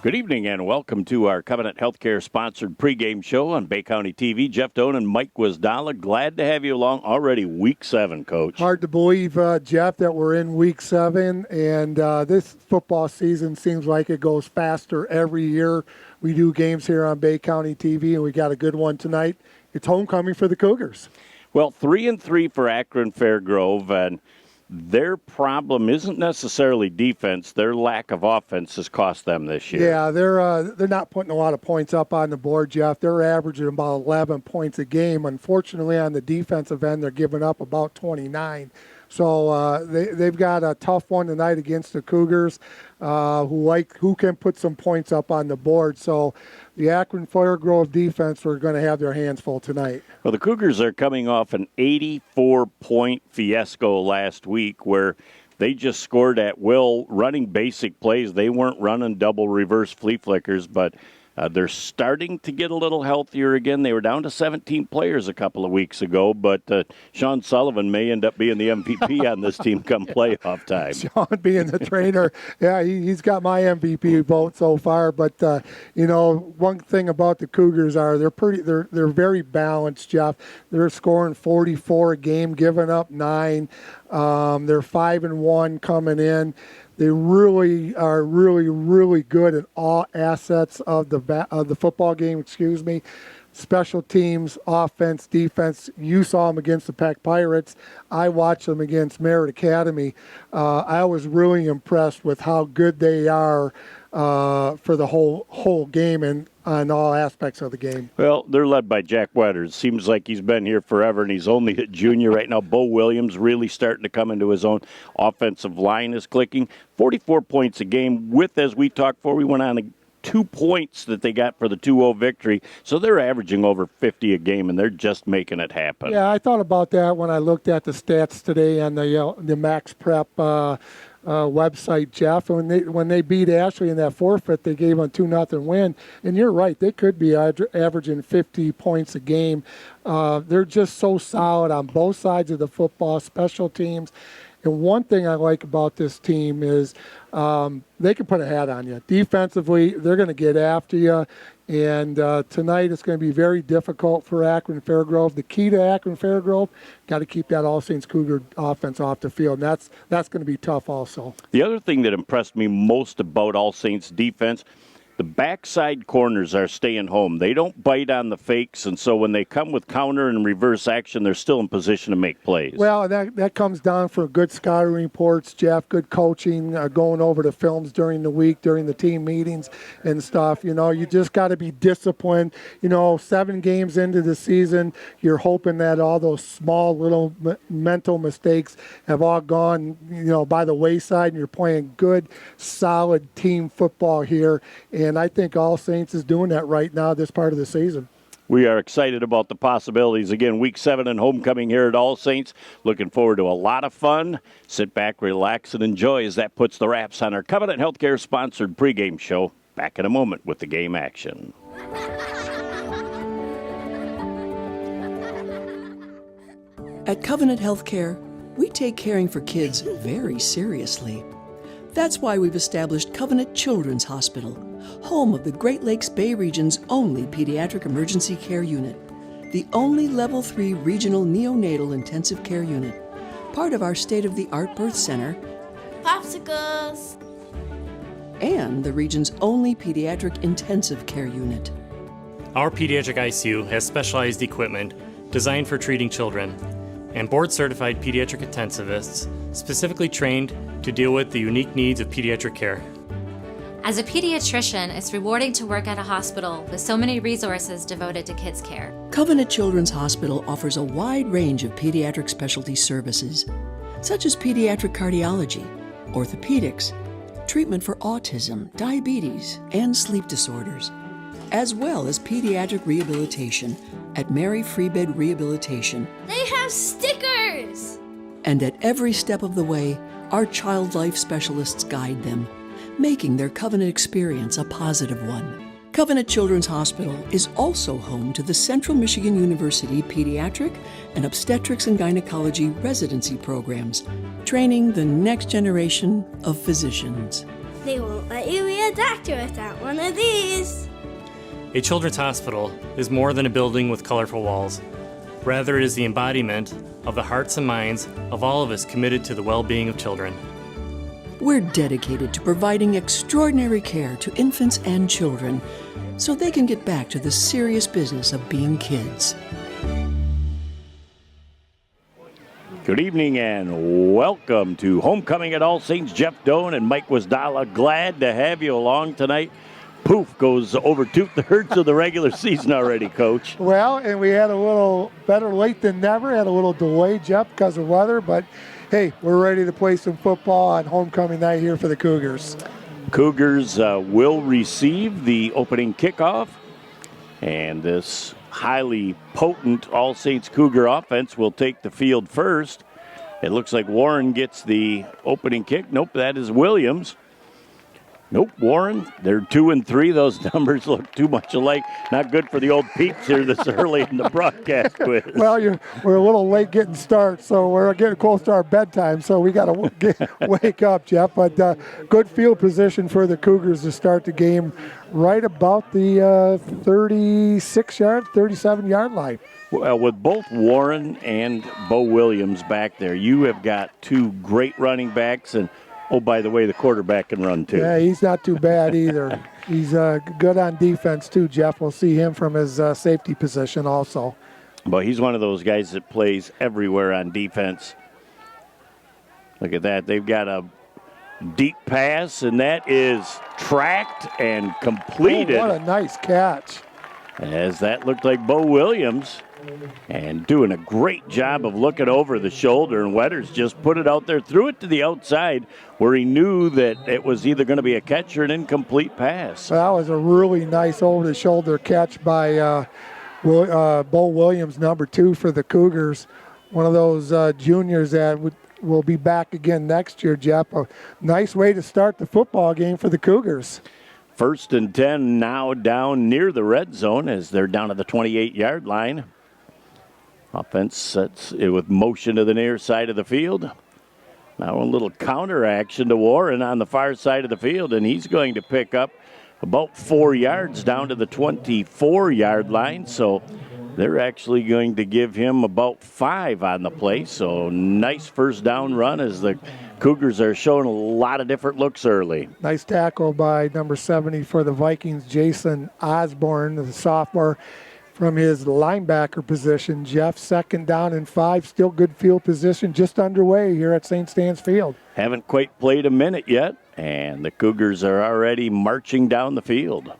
Good evening and welcome to our Covenant Healthcare sponsored pregame show on Bay County TV. Jeff Doan and Mike Wisdala, glad to have you along. Already week 7, Coach. Hard to believe, Jeff, that we're in week 7, and this football season seems like it goes faster every year. We do games here on Bay County TV, and we got a good one tonight. It's homecoming for the Cougars. Well, 3-3 for Akron-Fairgrove, and their problem isn't necessarily defense. Their lack of offense has cost them this year. Yeah, they're not putting a lot of points up on the board, Jeff. They're averaging about 11 points a game. Unfortunately, on the defensive end, they're giving up about 29. So they've got a tough one tonight against the Cougars, who can put some points up on the board. So the Akron-Fairgrove defense are going to have their hands full tonight. Well, the Cougars are coming off an 84-point fiasco last week where they just scored at will, running basic plays. They weren't running double reverse flea flickers, but they're starting to get a little healthier again. They were down to 17 players a couple of weeks ago, but Sean Sullivan may end up being the MVP on this team come playoff time. Sean being the trainer, yeah, he's got my MVP vote so far. But one thing about the Cougars are they're very balanced, Jeff. They're scoring 44 a game, giving up 9. They're 5-1 coming in. They really are really good at all assets of the football game, Special teams, offense, defense. You saw them against the Peck Pirates. I watched them against Merritt Academy. I was really impressed with how good they are for the whole game and on all aspects of the game. Well, they're led by Jack Wetters. Seems like he's been here forever, and he's only a junior right now. Bo Williams really starting to come into his own. Offensive line is clicking. 44 points a game with, as we talked before, we went on 2 points that they got for the 2-0 victory. So they're averaging over 50 a game, and they're just making it happen. Yeah, I thought about that when I looked at the stats today on the Max Prep website, Jeff. When they beat Ashley in that forfeit, they gave them a 2-0 win. And you're right, they could be averaging 50 points a game. They're just so solid on both sides of the football, special teams. And one thing I like about this team is they can put a hat on you. Defensively, they're going to get after you. And tonight it's going to be very difficult for Akron-Fairgrove. The key to Akron-Fairgrove, got to keep that All Saints Cougar offense off the field. And that's going to be tough also. The other thing that impressed me most about All Saints defense, the backside corners are staying home. They don't bite on the fakes, and so when they come with counter and reverse action, they're still in position to make plays. Well, that comes down for good scouting reports, Jeff, good coaching, going over the films during the week, during the team meetings and stuff. You just got to be disciplined. 7 games into the season, you're hoping that all those small little mental mistakes have all gone, by the wayside, and you're playing good, solid team football here. And I think All Saints is doing that right now this part of the season. We are excited about the possibilities. Again, Week 7 and homecoming here at All Saints. Looking forward to a lot of fun. Sit back, relax, and enjoy as that puts the wraps on our Covenant Healthcare sponsored pregame show. Back in a moment with the game action. At Covenant Healthcare, we take caring for kids very seriously. That's why we've established Covenant Children's Hospital, home of the Great Lakes Bay region's only pediatric emergency care unit, the only Level 3 regional neonatal intensive care unit, part of our state-of-the-art birth center, Popsicles, and the region's only pediatric intensive care unit. Our pediatric ICU has specialized equipment designed for treating children and board-certified pediatric intensivists specifically trained to deal with the unique needs of pediatric care. As a pediatrician, it's rewarding to work at a hospital with so many resources devoted to kids' care. Covenant Children's Hospital offers a wide range of pediatric specialty services, such as pediatric cardiology, orthopedics, treatment for autism, diabetes, and sleep disorders, as well as pediatric rehabilitation at Mary Freebed Rehabilitation. They have stickers! And at every step of the way, our child life specialists guide them, making their Covenant experience a positive one. Covenant Children's Hospital is also home to the Central Michigan University Pediatric and Obstetrics and Gynecology residency programs, training the next generation of physicians. They won't let you be a doctor without one of these. A children's hospital is more than a building with colorful walls. Rather, it is the embodiment of the hearts and minds of all of us committed to the well-being of children. We're dedicated to providing extraordinary care to infants and children so they can get back to the serious business of being kids. Good evening and welcome to Homecoming at All Saints. Jeff Doan and Mike Wasdala, glad to have you along tonight. Poof, goes over 2/3 of the regular season already, Coach. Well, and we had a little better late than never. Had a little delay, Jeff, because of weather. But, hey, we're ready to play some football on homecoming night here for the Cougars. Cougars will receive the opening kickoff. And this highly potent All Saints Cougar offense will take the field first. It looks like Warren gets the opening kick. Nope, that is Williams. Nope, Warren. They're 2 and 3. Those numbers look too much alike. Not good for the old peeps here this early in the broadcast quiz. Well, we're a little late getting started, so we're getting close to our bedtime, so we got to wake up, Jeff. But good field position for the Cougars to start the game right about the 36-yard, 37-yard line. Well, with both Warren and Bo Williams back there, you have got two great running backs, and oh, by the way, the quarterback can run, too. Yeah, he's not too bad either. He's good on defense, too, Jeff. We'll see him from his safety position also. But he's one of those guys that plays everywhere on defense. Look at that. They've got a deep pass, and that is tracked and completed. Oh, what a nice catch. As that looked like Bo Williams. And doing a great job of looking over the shoulder, and Wetters just put it out there, threw it to the outside where he knew that it was either going to be a catch or an incomplete pass. That was a really nice over-the-shoulder catch by Bo Williams, number 2 for the Cougars. One of those juniors that will be back again next year, Jeff. A nice way to start the football game for the Cougars. 1st and 10 now down near the red zone as they're down at the 28-yard line. Offense sets it with motion to the near side of the field. Now a little counter action to Warren on the far side of the field, and he's going to pick up about 4 yards down to the 24-yard line. So they're actually going to give him about 5 on the play. So nice first down run as the Cougars are showing a lot of different looks early. Nice tackle by number 70 for the Vikings, Jason Osborne, the sophomore, from his linebacker position. Jeff, 2nd down and 5, still good field position, just underway here at St. Stan's Field. Haven't quite played a minute yet, and the Cougars are already marching down the field.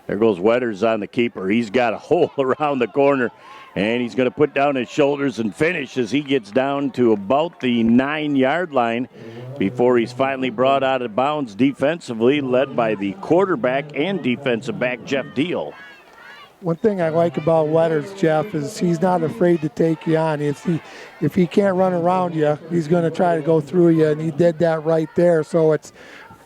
There goes Wetters on the keeper. He's got a hole around the corner, and he's going to put down his shoulders and finish as he gets down to about the 9-yard line before he's finally brought out of bounds defensively, led by the quarterback and defensive back, Jeff Deal. One thing I like about Wetters, Jeff, is he's not afraid to take you on. If he can't run around you, he's going to try to go through you, and he did that right there. So it's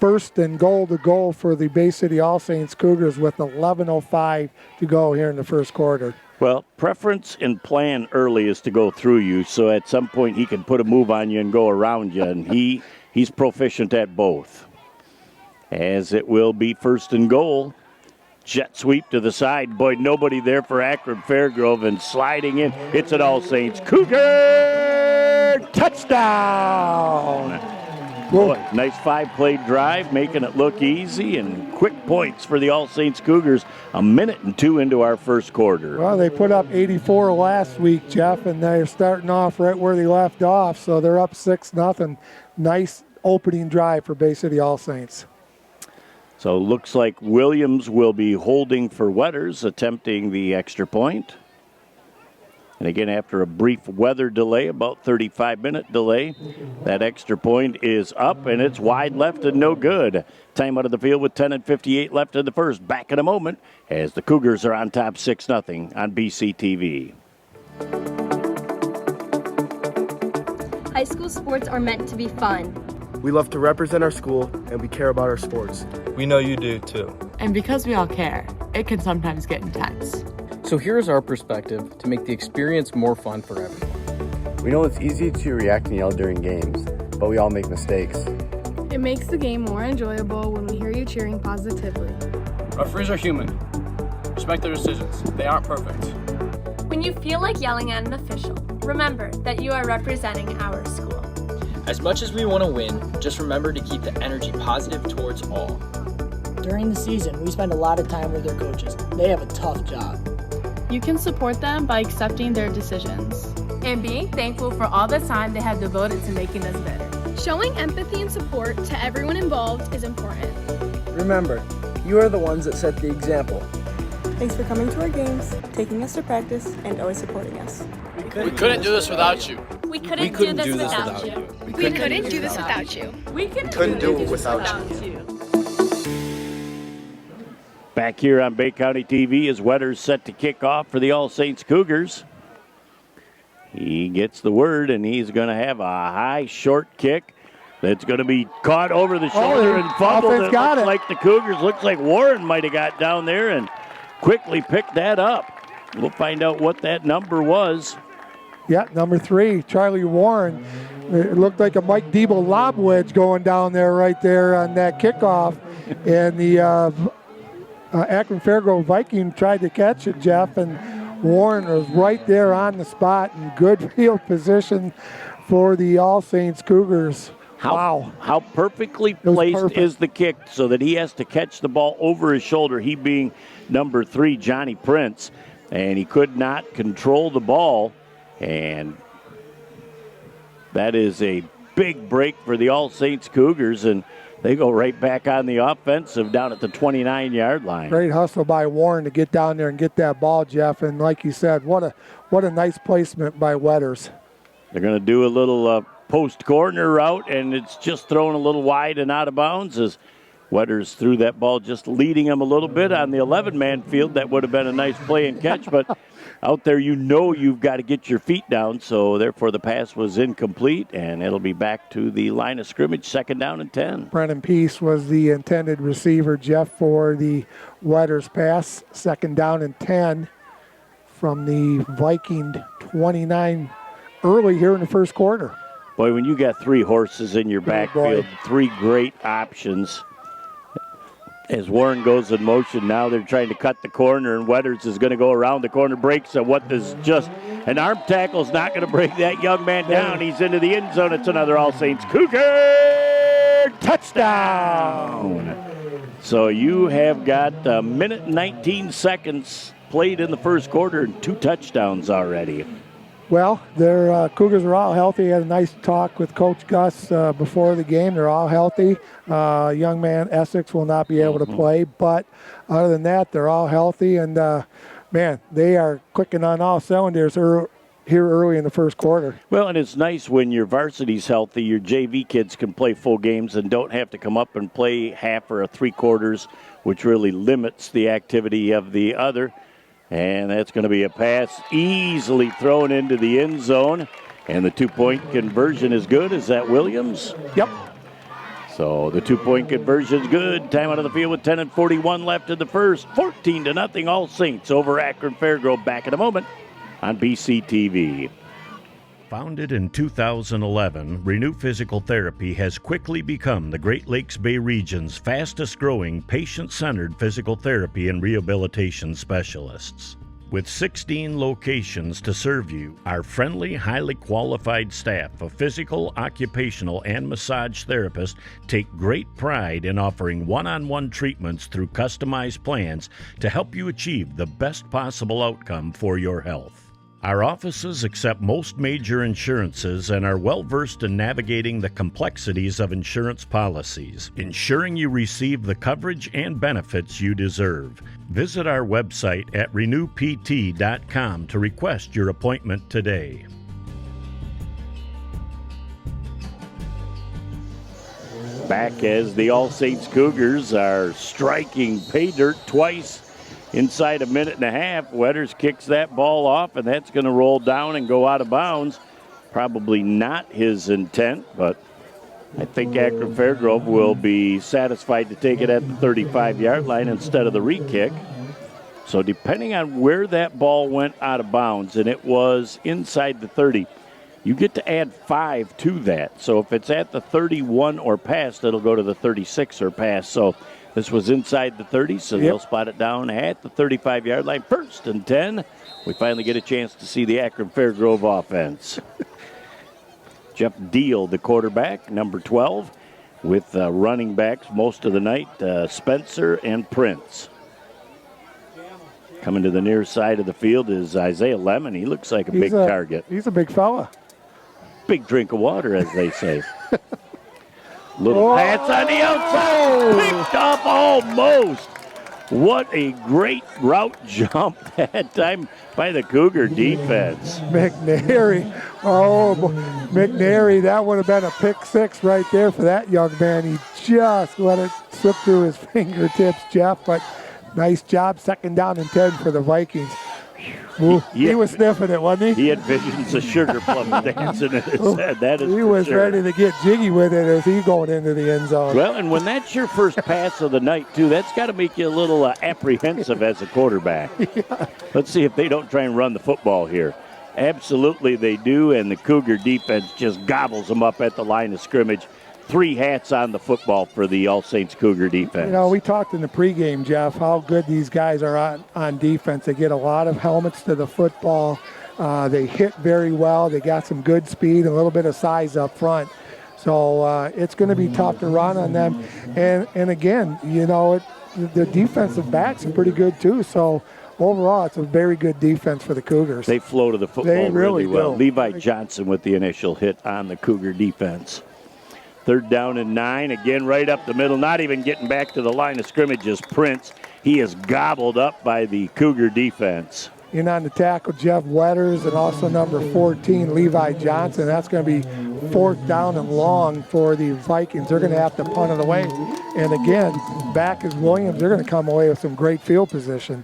1st and goal to go for the Bay City All Saints Cougars with 11:05 to go here in the first quarter. Well, preference and plan early is to go through you, so at some point he can put a move on you and go around you, and he's proficient at both. As it will be 1st and goal. Jet sweep to the side. Boy, nobody there for Akron-Fairgrove, and sliding in. It's an All Saints Cougar touchdown. Boy, nice 5-play drive, making it look easy, and quick points for the All Saints Cougars. 1 minute and 2 into our first quarter. Well, they put up 84 last week, Jeff, and they're starting off right where they left off, so they're up 6-0. Nice opening drive for Bay City All Saints. So it looks like Williams will be holding for Wetters, attempting the extra point. And again, after a brief weather delay, about 35-minute delay, that extra point is up, and it's wide left and no good. Time out of the field with 10:58 left in the first. Back in a moment as the Cougars are on top 6-0 on BCTV. High school sports are meant to be fun. We love to represent our school, and we care about our sports. We know you do, too. And because we all care, it can sometimes get intense. So here's our perspective to make the experience more fun for everyone. We know it's easy to react and yell during games, but we all make mistakes. It makes the game more enjoyable when we hear you cheering positively. Referees are human. Respect their decisions. They aren't perfect. When you feel like yelling at an official, remember that you are representing our school. As much as we want to win, just remember to keep the energy positive towards all. During the season, we spend a lot of time with their coaches. They have a tough job. You can support them by accepting their decisions And being thankful for all the time they have devoted to making us better. Showing empathy and support to everyone involved is important. Remember, you are the ones that set the example. Thanks for coming to our games, taking us to practice, and always supporting us. We couldn't do this without you. We couldn't do this without you. We couldn't do this without you. We Couldn't do it without you. Back here on Bay County TV as Wetters set to kick off for the All Saints Cougars. He gets the word, and he's going to have a high, short kick that's going to be caught over the shoulder and fumbled. It looks like the Cougars, looks like Warren might have got down there and quickly picked that up. We'll find out what that number was. Yeah, number 3, Charlie Warren. It looked like a Mike Debo lob wedge going down there right there on that kickoff. And the Akron-Fairgrove Viking tried to catch it, Jeff, and Warren was right there on the spot in good field position for the All Saints Cougars. Wow. How perfectly placed is the kick so that he has to catch the ball over his shoulder, he being number 3, Johnny Prince, and he could not control the ball. And that is a big break for the All Saints Cougars, and they go right back on the offensive down at the 29-yard line. Great hustle by Warren to get down there and get that ball, Jeff. And like you said, what a nice placement by Wetters. They're going to do a little post corner route, and it's just thrown a little wide and out of bounds as Wetters threw that ball, just leading him a little bit on the 11-man field. That would have been a nice play and catch, but out there you've got to get your feet down, so therefore the pass was incomplete, and it'll be back to the line of scrimmage, 2nd down and 10. Brennan Peace was the intended receiver, Jeff, for the Wetters pass. 2nd down and 10 from the Viking 29 early here in the first quarter. Boy, when you got 3 horses in your backfield, 3 great options. As Warren goes in motion, now they're trying to cut the corner, and Wetters is going to go around the corner, breaks an arm tackle is not going to break that young man down. He's into the end zone. It's another All Saints Cougar touchdown. So you have got a minute and 19 seconds played in the first quarter and 2 touchdowns already. Well, their Cougars are all healthy. Had a nice talk with Coach Gus before the game. They're all healthy. Young man Essex will not be able to play, but other than that, they're all healthy. And, man, they are clicking on all cylinders here early in the first quarter. Well, and it's nice when your varsity's healthy, your JV kids can play full games and don't have to come up and play half or 3/4, which really limits the activity of the other. And that's going to be a pass easily thrown into the end zone. And the 2-point conversion is good. Is that Williams? Yep. So the 2-point conversion is good. Time out of the field with 10:41 left in the first. 14-0 All Saints over Akron-Fairgrove. Back in a moment on BCTV. Founded in 2011, Renew Physical Therapy has quickly become the Great Lakes Bay region's fastest-growing patient-centered physical therapy and rehabilitation specialists. With 16 locations to serve you, our friendly, highly qualified staff of physical, occupational, and massage therapists take great pride in offering one-on-one treatments through customized plans to help you achieve the best possible outcome for your health. Our offices accept most major insurances and are well-versed in navigating the complexities of insurance policies, ensuring you receive the coverage and benefits you deserve. Visit our website at renewpt.com to request your appointment today. Back as the All Saints Cougars are striking pay dirt twice inside a minute and a half. Wetters kicks that ball off, and that's going to roll down and go out of bounds. Probably not his intent, but I think Akron-Fairgrove will be satisfied to take it at the 35-yard line instead of the re-kick. So depending on where that ball went out of bounds, and it was inside the 30, you get to add 5 to that. So if it's at the 31 or past, it'll go to the 36 or past. So this was inside the 30, so they'll spot it down at the 35-yard line. 1st and 10. We finally get a chance to see the Akron-Fairgrove offense. Jeff Deal, the quarterback, number 12, with running backs most of the night, Spencer and Prince. Coming to the near side of the field is Isaiah Lemon. He looks like a big target. He's a big fella. Big drink of water, as they say. Little pass on the outside. Picked up almost. What a great route jump that time by the Cougar defense. McNary. Oh, McNary, that would have been a pick 6 right there for that young man. He just let it slip through his fingertips, Jeff, but nice job. 2nd down and 10 for the Vikings. He was sniffing it, wasn't he? He had visions of sugar plum dancing in his head. That is he was sure. ready to get jiggy with it as he going into the end zone. Well, and when that's your first pass of the night, too, that's got to make you a little apprehensive as a quarterback. Yeah. Let's see if they don't try and run the football here. Absolutely they do, and the Cougar defense just gobbles them up at the line of scrimmage. 3 hats on the football for the All Saints Cougar defense. You know, we talked in the pregame, Jeff, how good these guys are on defense. They get a lot of helmets to the football. They hit very well. They got some good speed and a little bit of size up front. So it's going to be tough to run on them. And again, you know, the defensive backs are pretty good too. So overall, it's a very good defense for the Cougars. They flow to the football really well. do. Levi Johnson with the initial hit on the Cougar defense. 3rd down and 9, again right up the middle, not even getting back to the line of scrimmage is Prince. He is gobbled up by the Cougar defense. In on the tackle, Jeff Wetters, and also number 14, Levi Johnson. That's going to be 4th down and long for the Vikings. They're going to have to punt it away. And again, back is Williams. They're going to come away with some great field position.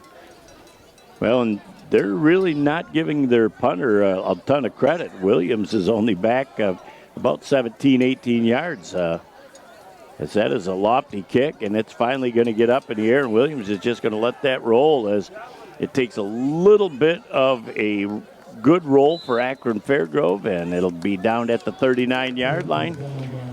Well, and they're really not giving their punter a ton of credit. Williams is only back about 17, 18 yards. As that is a lofty kick, and it's finally going to get up in the air, and Williams is just going to let that roll as it takes a little bit of a good roll for Akron-Fairgrove, and it'll be down at the 39-yard line.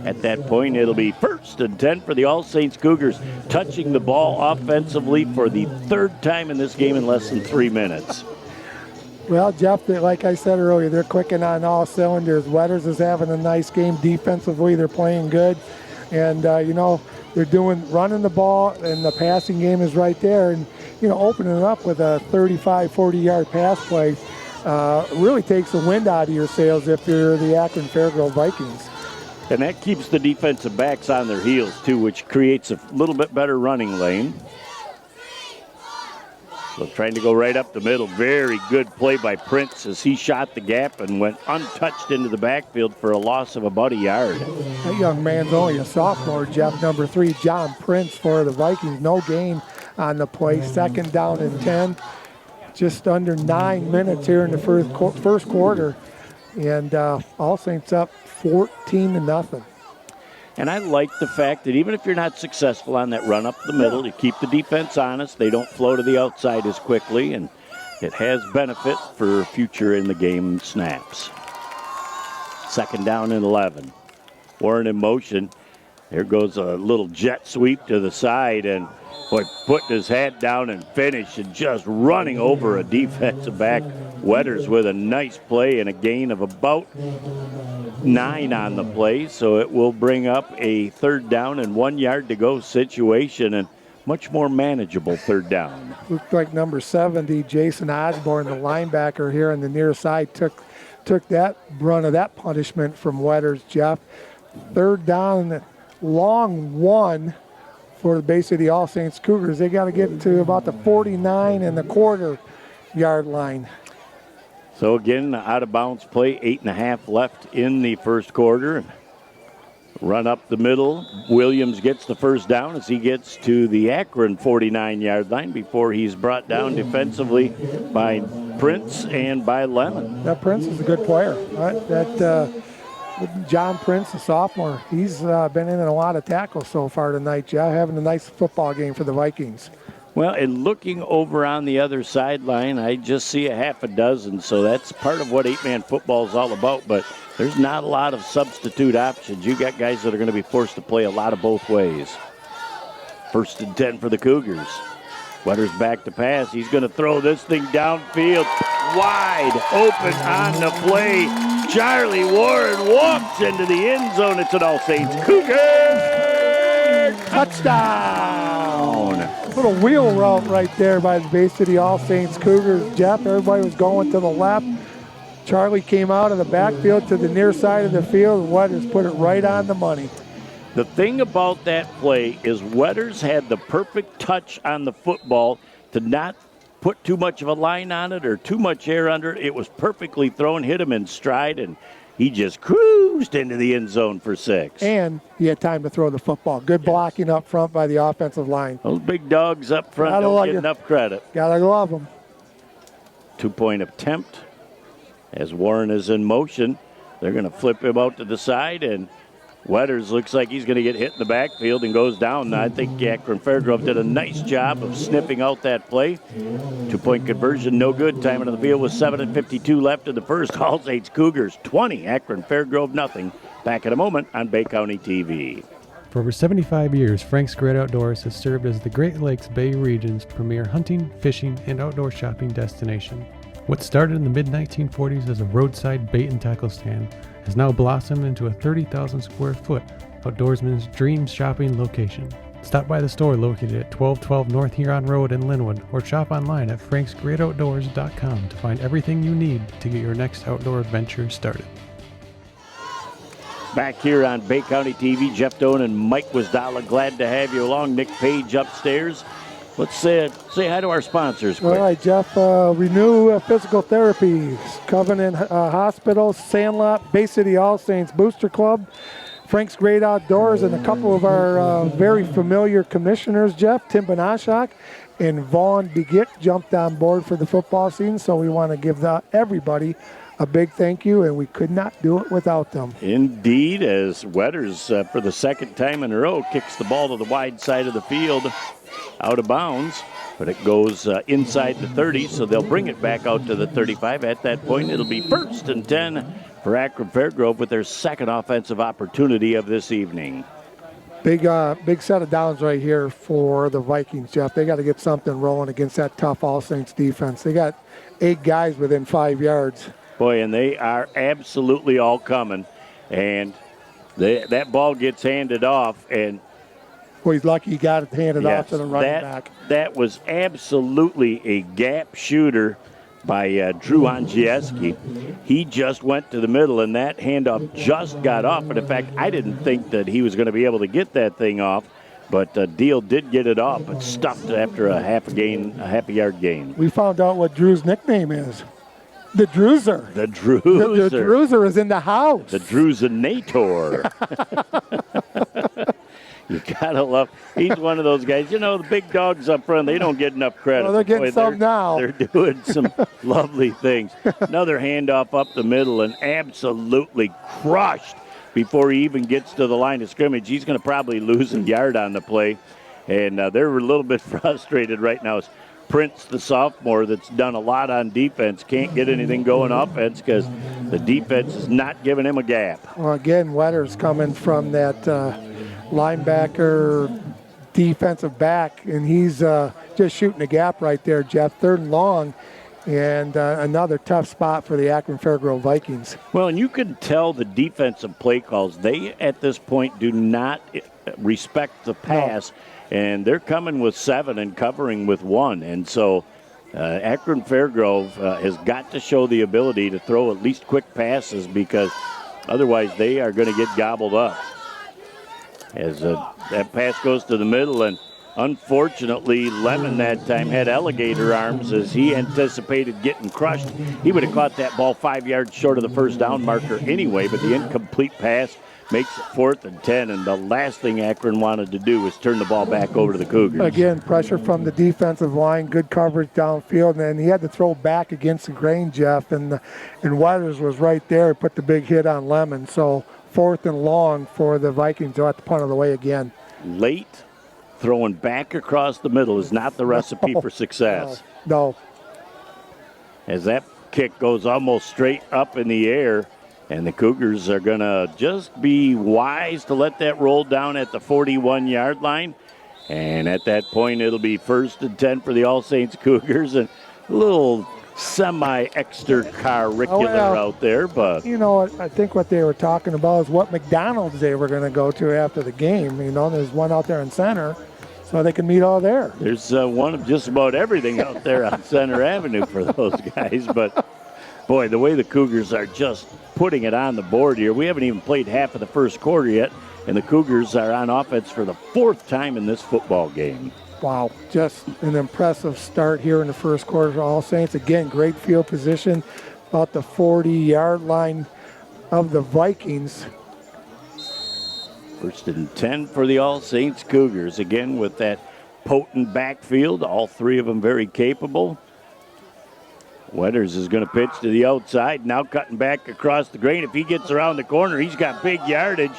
At that point, it'll be 1st and 10 for the All Saints Cougars, touching the ball offensively for the 3rd time in this game in less than 3 minutes. Well, Jeff, like I said earlier, they're clicking on all cylinders. Wetters is having a nice game. Defensively, they're playing good. And, you know, they're running the ball, and the passing game is right there. And, you know, opening it up with a 35, 40-yard pass play really takes the wind out of your sails if you're the Akron-Fairgrove Vikings. And that keeps the defensive backs on their heels, too, which creates a little bit better running lane. So trying to go right up the middle. Very good play by Prince as he shot the gap and went untouched into the backfield for a loss of about a yard. That young man's only a sophomore, Jeff. Number 3, John Prince for the Vikings. No gain on the play. 2nd down and 10. Just under 9 minutes here in the first quarter. And All Saints up 14-0. And I like the fact that even if you're not successful on that run up the middle, you keep the defense honest. They don't flow to the outside as quickly, and it has benefit for future in the game snaps. 2nd down and 11. Warren in motion. There goes a little jet sweep to the side, and boy, putting his hat down and finish and just running over a defensive back. Wetters with a nice play and a gain of about 9 on the play, so it will bring up a 3rd down and 1 yard to go situation, and much more manageable 3rd down. Looked like number 70, Jason Osborne, the linebacker here on the near side, took that brunt of that punishment from Wetters, Jeff. 3rd down, long 1 for the base of the All Saints Cougars. They got to get to about the 49.25 yard line. So again, out of bounds play, 8.5 left in the first quarter. Run up the middle. Williams gets the 1st down as he gets to the Akron 49-yard line before he's brought down defensively by Prince and by Lemon. That Prince is a good player. John Prince, a sophomore, he's been in a lot of tackles so far tonight, Jeff, having a nice football game for the Vikings. Well, and looking over on the other sideline, I just see a half a dozen, so that's part of what 8-man football is all about, but there's not a lot of substitute options. You got guys that are going to be forced to play a lot of both ways. 1st and 10 for the Cougars. Wetters back to pass. He's going to throw this thing downfield. Wide open on the play. Charlie Warren walks into the end zone. It's an All Saints Cougar touchdown. Little wheel route right there by the Bay City All Saints Cougars. Jeff, everybody was going to the left. Charlie came out of the backfield to the near side of the field. Wetters put it right on the money. The thing about that play is Wetters had the perfect touch on the football to not put too much of a line on it or too much air under it. It was perfectly thrown, hit him in stride, and he just cruised into the end zone for 6. And he had time to throw the football. Good blocking up front by the offensive line. Those big dogs up front don't get enough credit. Gotta love them. 2-point attempt as Warren is in motion. They're going to flip him out to the side, and Wetters looks like he's going to get hit in the backfield and goes down. I think Akron-Fairgrove did a nice job of sniffing out that play. 2-point conversion, no good. Time on the field with 7:52 left in the first. All Saints Cougars 20, Akron-Fairgrove nothing. Back in a moment on Bay County TV. For over 75 years, Frank's Great Outdoors has served as the Great Lakes Bay region's premier hunting, fishing, and outdoor shopping destination. What started in the mid-1940s as a roadside bait and tackle stand has now blossomed into a 30,000 square foot outdoorsman's dream shopping location. Stop by the store located at 1212 North Huron Road in Linwood or shop online at franksgreatoutdoors.com to find everything you need to get your next outdoor adventure started. Back here on Bay County TV, Jeff Doan and Mike Wisdala, glad to have you along. Nick Page upstairs. Let's say hi to our sponsors quick. All right, Jeff. Renew Physical Therapy, Covenant Hospital, Sandlot, Bay City All Saints Booster Club, Frank's Great Outdoors, and a couple of our very familiar commissioners, Jeff, Tim Benashak and Vaughn DeGitt jumped on board for the football season, so we want to give everybody a big thank you, and we could not do it without them. Indeed, as Wetters, for the second time in a row, kicks the ball to the wide side of the field, out of bounds, but it goes inside the 30, so they'll bring it back out to the 35. At that point, it'll be 1st and 10 for Akron-Fairgrove with their second offensive opportunity of this evening. Big set of downs right here for the Vikings, Jeff. They got to get something rolling against that tough All Saints defense. They got 8 guys within 5 yards. Boy, and they are absolutely all coming, and that ball gets handed off, and well, he's lucky he got it handed off to the running back. That was absolutely a gap shooter by Drew Angielski. He just went to the middle, and that handoff just got off. And in fact, I didn't think that he was going to be able to get that thing off, but Deal did get it off, but stuffed after a half a yard gain. We found out what Drew's nickname is. The Drewzer. The Drewzer. The Drewzer is in the house. The Drewzinator. You gotta love. He's one of those guys. You know, the big dogs up front, they don't get enough credit. Well, they're getting some now. They're doing some lovely things. Another handoff up the middle and absolutely crushed before he even gets to the line of scrimmage. He's going to probably lose a yard on the play, and they're a little bit frustrated right now. Prince, the sophomore, that's done a lot on defense, can't get anything going offense because the defense is not giving him a gap. Well, again, Wetters coming from that linebacker defensive back, and he's just shooting a gap right there, Jeff. 3rd and long, and another tough spot for the Akron-Fairgrove Vikings. Well, and you can tell the defensive play calls, they at this point do not respect the pass. No. And they're coming with 7 and covering with 1. And so Akron-Fairgrove has got to show the ability to throw at least quick passes because otherwise they are going to get gobbled up. As that pass goes to the middle, and unfortunately Lemon that time had alligator arms as he anticipated getting crushed. He would have caught that ball 5 yards short of the first down marker anyway, but the incomplete pass makes it 4th and 10, and the last thing Akron wanted to do was turn the ball back over to the Cougars. Again, pressure from the defensive line, good coverage downfield, and then he had to throw back against the grain, Jeff, and Wetters was right there, put the big hit on Lemon. So 4th and long for the Vikings. They'll have to punt it away again. Late throwing back across the middle is not the recipe for success. No. As that kick goes almost straight up in the air, and the Cougars are going to just be wise to let that roll down at the 41-yard line. And at that point, it'll be 1st and 10 for the All Saints Cougars, and a little semi-extracurricular out there. But you know, I think what they were talking about is what McDonald's they were going to go to after the game. You know, there's one out there in center, so they can meet all there. There's one of just about everything out there on Center Avenue for those guys. But, boy, the way the Cougars are just putting it on the board here. We haven't even played half of the first quarter yet, and the Cougars are on offense for the 4th time in this football game. Wow, just an impressive start here in the first quarter for All Saints. Again, great field position, about the 40-yard line of the Vikings. 1st and 10 for the All Saints Cougars. Again, with that potent backfield, all 3 of them very capable. Wetters is going to pitch to the outside, now cutting back across the grain. If he gets around the corner, he's got big yardage.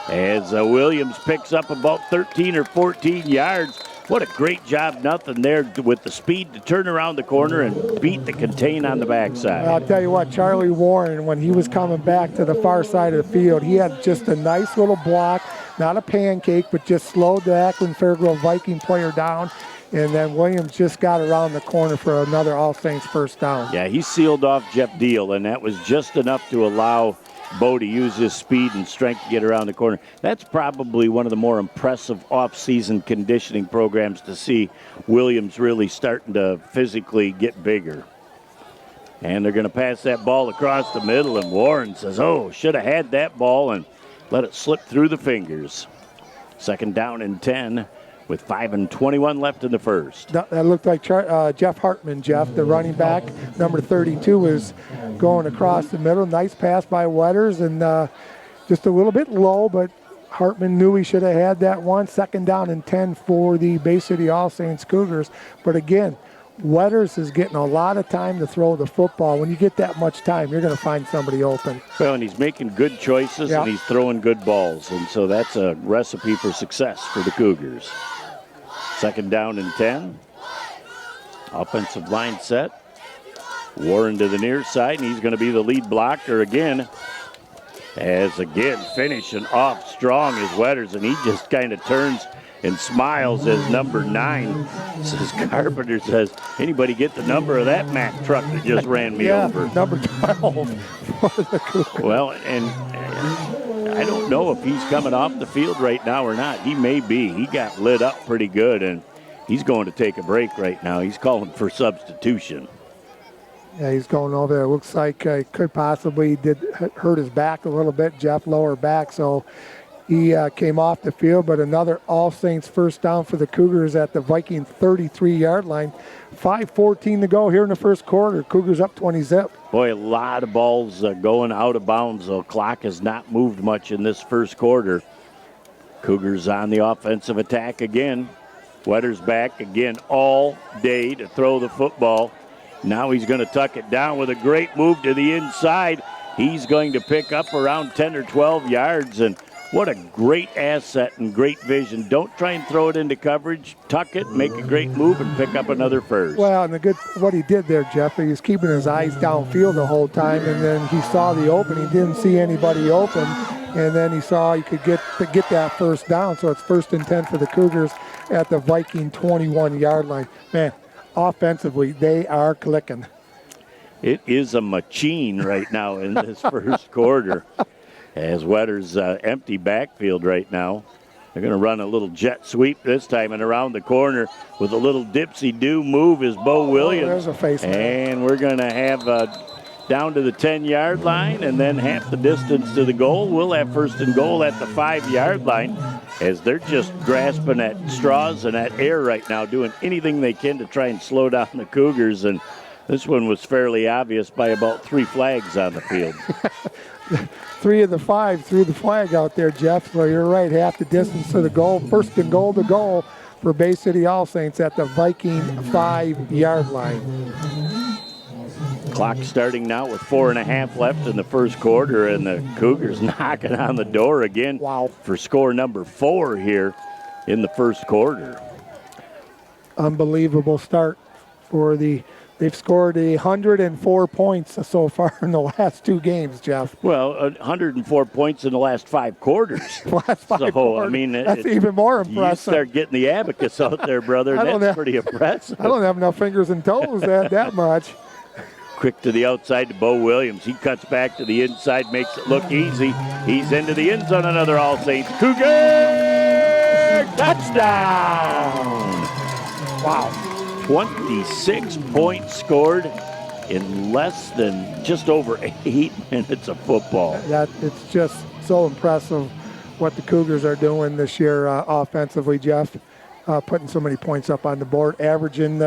As Williams picks up about 13 or 14 yards. What a great job, nothing there with the speed to turn around the corner and beat the contain on the backside. I'll tell you what, Charlie Warren, when he was coming back to the far side of the field, he had just a nice little block, not a pancake, but just slowed the Akron-Fairgrove Viking player down. And then Williams just got around the corner for another All Saints first down. Yeah, he sealed off Jeff Deal, and that was just enough to allow Bo to use his speed and strength to get around the corner. That's probably one of the more impressive off-season conditioning programs to see Williams really starting to physically get bigger. And they're going to pass that ball across the middle, and Warren says, oh, should have had that ball and let it slip through the fingers. 2nd down and 10 with 5:21 left in the first. That looked like Jeff Hartman, the running back, number 32, was going across the middle. Nice pass by Wetters, and just a little bit low, but Hartman knew he should have had that one. 2nd down and 10 for the Bay City All Saints Cougars. But again, Wetters is getting a lot of time to throw the football. When you get that much time, you're going to find somebody open. Well, and he's making good choices, and he's throwing good balls. And so that's a recipe for success for the Cougars. 2nd down and 10. Offensive line set. Warren to the near side, and he's going to be the lead blocker again. As again, finishing off strong is Wetters, and he just kind of turns and smiles as number 9 says, Carpenter says, anybody get the number of that Mack truck that just ran me over? Number 12 for the Cougars. Well, and I don't know if he's coming off the field right now or not. He may be. He got lit up pretty good, and he's going to take a break right now. He's calling for substitution. Yeah, he's going over there. Looks like he could possibly hurt his back a little bit, Jeff, lower back, so he came off the field. But another All Saints first down for the Cougars at the Viking 33-yard line. 5:14 to go here in the first quarter. Cougars up 20-zip. Boy, a lot of balls going out of bounds. The clock has not moved much in this first quarter. Cougars on the offensive attack again. Wetters back again all day to throw the football. Now he's going to tuck it down with a great move to the inside. He's going to pick up around 10 or 12 yards, and what a great asset and great vision. Don't try and throw it into coverage. Tuck it, make a great move, and pick up another first. Well, and what he did there, Jeff, he was keeping his eyes downfield the whole time, and then he saw the open. He didn't see anybody open, and then he saw he could get that first down. So it's 1st and 10 for the Cougars at the Viking 21-yard line. Man, offensively, they are clicking. It is a machine right now in this first quarter. As Wetters empty backfield right now. They're going to run a little jet sweep this time, and around the corner with a little dipsy-do move is Bo Williams. There's a face. And we're going to have down to the 10-yard line and then half the distance to the goal. We'll have 1st and goal at the 5-yard line as they're just grasping at straws and at air right now, doing anything they can to try and slow down the Cougars. And this one was fairly obvious by about 3 flags on the field. 3 of the 5 threw the flag out there, Jeff. So you're right, half the distance to the goal. 1st and goal to goal for Bay City All Saints at the Viking 5-yard line. Clock starting now with 4.5 left in the first quarter, and the Cougars knocking on the door again for score number 4 here. in the first quarter. Unbelievable start for they've scored 104 points so far in the last 2 games, Jeff. Well, 104 points in the last 5 quarters. Last 5 quarters. I mean, that's even more impressive. You start getting the abacus out there, brother. That's pretty impressive. I don't have enough fingers and toes to add that much. Quick to the outside to Bo Williams. He cuts back to the inside, makes it look easy. He's into the end zone. Another All Saints Cougar touchdown! Wow. 26 points scored in less than just over 8 minutes of football. It's just so impressive what the Cougars are doing this year offensively, Jeff. Putting so many points up on the board, averaging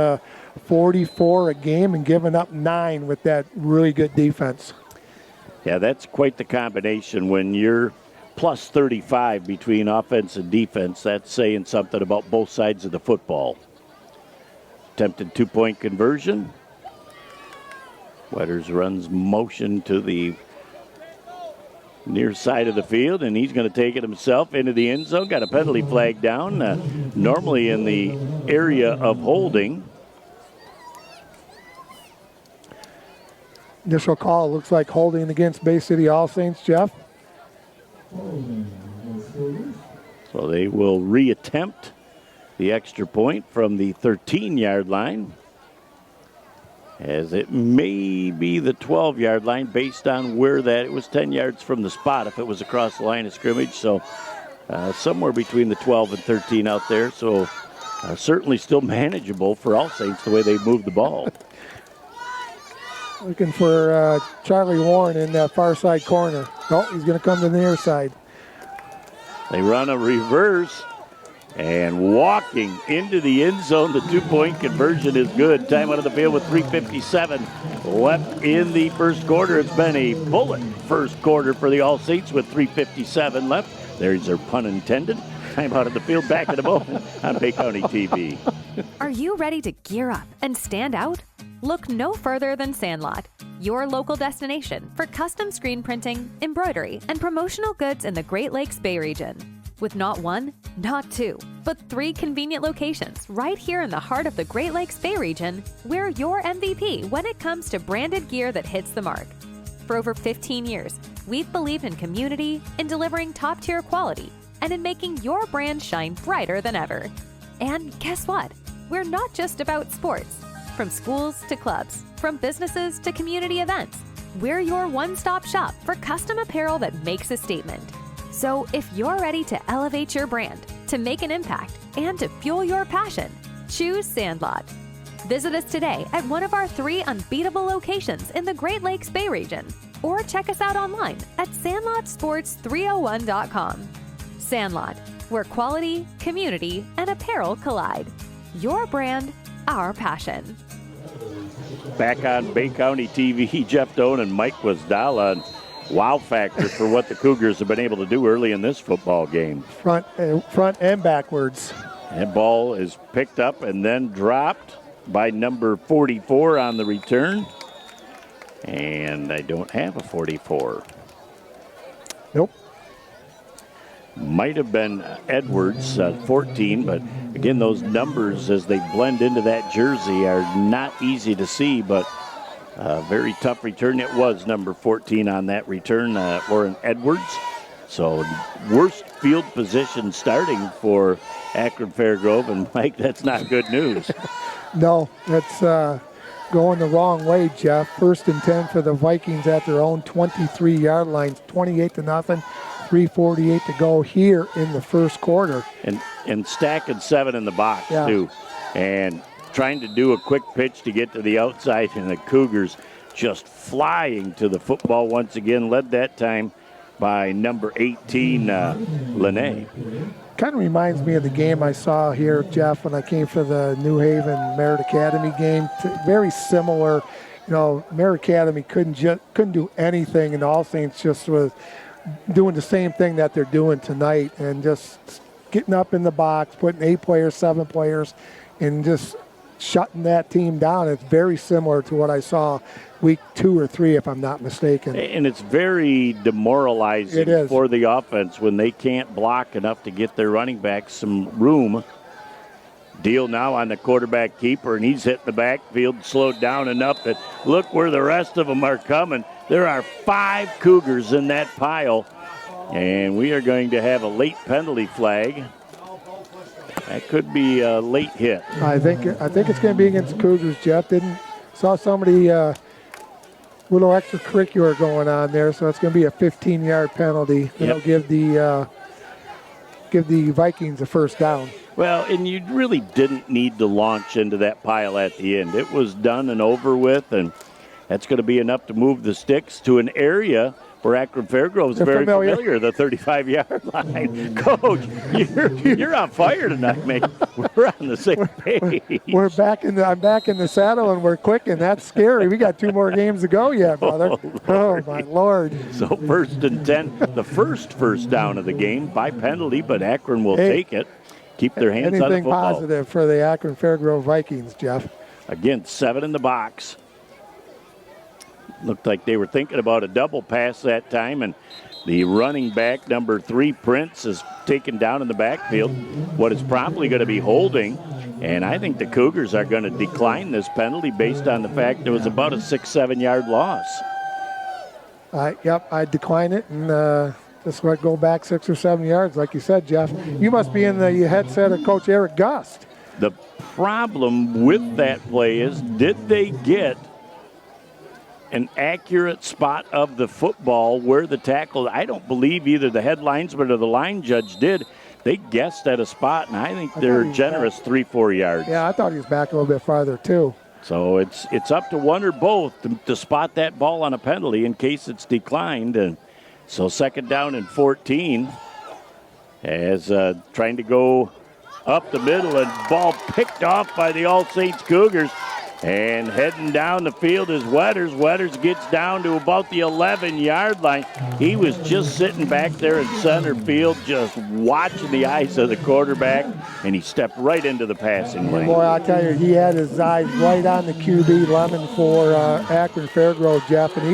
44 a game and giving up 9 with that really good defense. Yeah, that's quite the combination. When you're plus 35 between offense and defense, that's saying something about both sides of the football. Attempted 2-point conversion. Wetters runs motion to the near side of the field, and he's going to take it himself into the end zone. Got a penalty flag down, normally in the area of holding. Initial call looks like holding against Bay City All Saints, Jeff. So they will reattempt the extra point from the 13-yard line, as it may be the 12-yard line based on where that, it was 10 yards from the spot if it was across the line of scrimmage. So somewhere between the 12 and 13 out there. So certainly still manageable for All Saints the way they moved the ball. Looking for Charlie Warren in that far side corner. No, he's going to come to the near side. They run a reverse. And walking into the end zone, the 2-point conversion is good. Time out of the field with 3:57 left in the first quarter. It's been a bullet first quarter for the All Saints with 3:57 left. There's their pun intended. Time out of the field, back in the moment on Bay County TV. Are you ready to gear up and stand out? Look no further than Sandlot, your local destination for custom screen printing, embroidery, and promotional goods in the Great Lakes Bay region. With not 1, not 2, but 3 convenient locations right here in the heart of the Great Lakes Bay region, we're your MVP when it comes to branded gear that hits the mark. For over 15 years, we've believed in community, in delivering top-tier quality, and in making your brand shine brighter than ever. And guess what? We're not just about sports. From schools to clubs, from businesses to community events, we're your one-stop shop for custom apparel that makes a statement. So if you're ready to elevate your brand, to make an impact, and to fuel your passion, choose Sandlot. Visit us today at one of our 3 unbeatable locations in the Great Lakes Bay region, or check us out online at sandlotsports301.com. Sandlot, where quality, community, and apparel collide. Your brand, our passion. Back on Bay County TV, Jeff Doan and Mike Wasdala on wow factor for what the Cougars have been able to do early in this football game. Front and backwards. That ball is picked up and then dropped by number 44 on the return. And I don't have a 44. Nope. Might have been Edwards, 14, but again, those numbers as they blend into that jersey are not easy to see, but very tough return. It was number 14 on that return, Lauren Edwards. So worst field position starting for Akron-Fairgrove, and Mike, that's not good news. No, that's going the wrong way, Jeff. 1st and 10 for the Vikings at their own 23-yard line, 28-0. 3:48 to go here in the first quarter. And stacking 7 in the box, too. And trying to do a quick pitch to get to the outside, and the Cougars just flying to the football once again. Led that time by number 18, Lene. Kind of reminds me of the game I saw here, Jeff, when I came for the New Haven Merritt Academy game. Very similar. You know, Merritt Academy couldn't do anything, and All Saints just was doing the same thing that they're doing tonight, and just getting up in the box, putting 8 players, 7 players, and just shutting that team down. It's very similar to what I saw week 2 or 3, if I'm not mistaken. And it's very demoralizing for the offense when they can't block enough to get their running back some room. Deal now on the quarterback keeper, and he's hitting the backfield, slowed down enough that look where the rest of them are coming. There are 5 Cougars in that pile, and we are going to have a late penalty flag. That could be a late hit. I think it's going to be against the Cougars, Jeff. Saw somebody little extracurricular going on there, so it's going to be a 15-yard penalty. That'll give the Vikings a first down. Well, and you really didn't need to launch into that pile at the end. It was done and over with, and that's going to be enough to move the sticks to an area where Akron-Fairgrove is very familiar, the 35-yard line. Coach, you're on fire tonight, mate. We're on the same page. I'm back in the saddle, and we're clicking. That's scary. We got 2 more games to go yet, brother. Oh, my Lord. So 1st and 10, the first down of the game by penalty, but Akron will take it. Keep their hands on the anything football. Positive for the Akron-Fairgrove Vikings, Jeff. Again, 7 in the box. Looked like they were thinking about a double pass that time, and the running back, number 3, Prince, is taken down in the backfield. What is probably going to be holding, and I think the Cougars are going to decline this penalty based on the fact it was about a 6-7 yard loss. Yep, I decline it, and just let go back 6 or 7 yards, like you said, Jeff. You must be in the headset of Coach Eric Gust. The problem with that play is, did they get an accurate spot of the football where the tackle? I don't believe either the head linesman or the line judge did. They guessed at a spot, and I think they're generous 3-4 yards. Yeah, I thought he was back a little bit farther, too. So it's up to one or both to spot that ball on a penalty in case it's declined. And so 2nd down and 14 as trying to go up the middle, and ball picked off by the All Saints Cougars. And heading down the field is Wetters. Wetters gets down to about the 11-yard line. He was just sitting back there in center field, just watching the eyes of the quarterback, and he stepped right into the passing lane. Boy, I'll tell you, he had his eyes right on the QB, Lemon, for Akron-Fairgrove, Jeff, and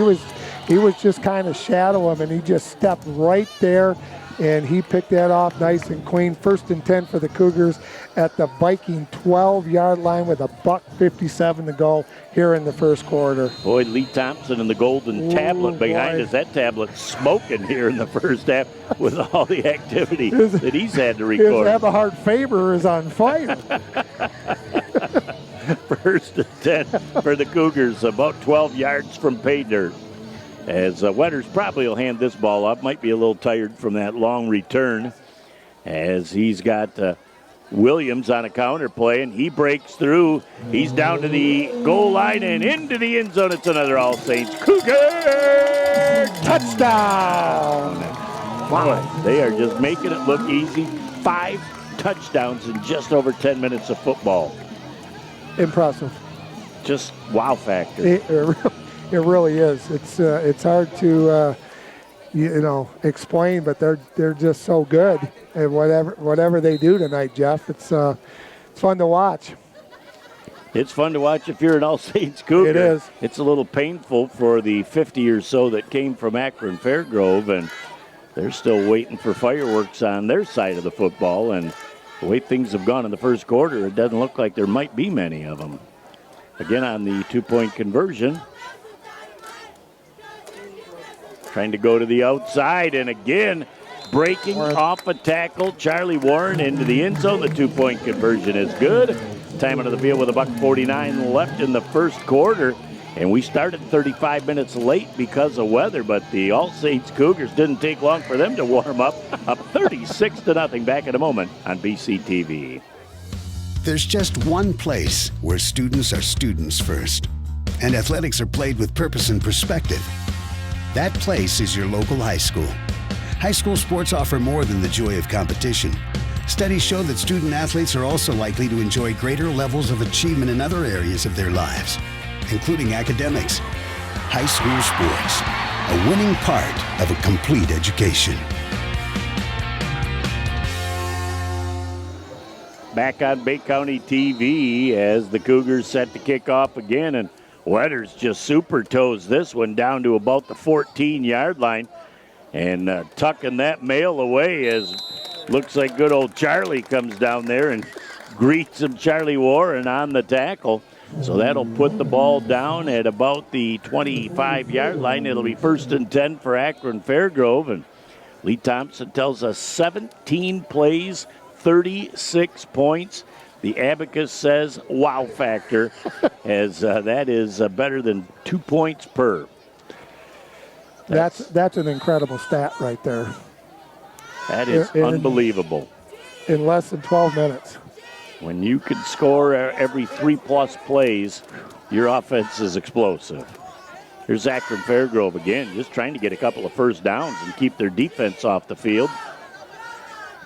he was just kind of shadowing him, and he just stepped right there, and he picked that off nice and clean. 1st and 10 for the Cougars at the Viking 12-yard line with $1:57 to go here in the first quarter. Boy, Lee Thompson and the golden tablet behind us. That tablet's smoking here in the first half with all the activity that he's had to record. His Eberhard Faber is on fire. 1st and 10 for the Cougars, about 12 yards from pay dirt. As Wetters probably will hand this ball up. Might be a little tired from that long return, as he's got Williams on a counter play, and he breaks through. He's down to the goal line and into the end zone. It's another All Saints Cougar touchdown. Wow, they are just making it look easy. 5 touchdowns in just over 10 minutes of football. Impressive. Just wow factor. It really is. It's hard to explain, but they're just so good at whatever they do tonight, Jeff. It's fun to watch. It's fun to watch if you're an All Saints Cougar. It is. It's a little painful for the 50 or so that came from Akron-Fairgrove, and they're still waiting for fireworks on their side of the football. And the way things have gone in the first quarter, it doesn't look like there might be many of them. Again, on the 2-point conversion. Trying to go to the outside, and again, breaking off a tackle. Charlie Warren into the end zone. The 2-point conversion is good. Time out of the field with $1:49 left in the first quarter. And we started 35 minutes late because of weather, but the All Saints Cougars didn't take long for them to warm up. Up 36-0. Back in a moment on BCTV. There's just one place where students are students first, and athletics are played with purpose and perspective. That place is your local high school. High school sports offer more than the joy of competition. Studies show that student athletes are also likely to enjoy greater levels of achievement in other areas of their lives, including academics. High school sports, a winning part of a complete education. back on Bay County TV as the Cougars set to kick off again, and Wetters just super toes this one down to about the 14-yard line and tucking that mail away as looks like good old Charlie comes down there and greets him, Charlie Warren, on the tackle. So that'll put the ball down at about the 25-yard line. It'll be 1st and 10 for Akron-Fairgrove, and Lee Thompson tells us 17 plays, 36 points. The abacus says wow factor, as that is better than 2 points per. That's an incredible stat right there. That is unbelievable. In less than 12 minutes. When you can score every 3+ plays, your offense is explosive. Here's Akron-Fairgrove again, just trying to get a couple of first downs and keep their defense off the field.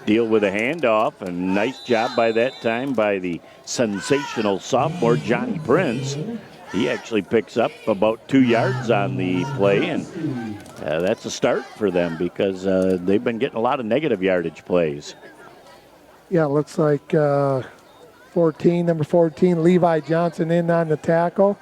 Deal with a handoff, and nice job by that time by the sensational sophomore Johnny Prince. He actually picks up about 2 yards on the play, and that's a start for them because they've been getting a lot of negative yardage plays. Yeah, it looks like number 14, Levi Johnson in on the tackle.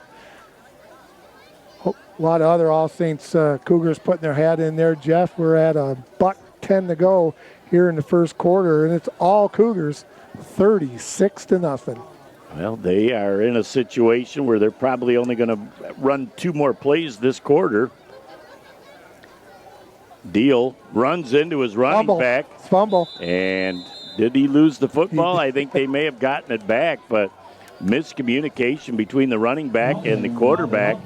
A lot of other All Saints Cougars putting their hat in there. Jeff, we're at a $1:10 to go here in the first quarter, and it's all Cougars, 36-0. Well, they are in a situation where they're probably only going to run 2 more plays this quarter. Deal runs into his running back. Fumble. And did he lose the football? I think they may have gotten it back, but miscommunication between the running back and the quarterback.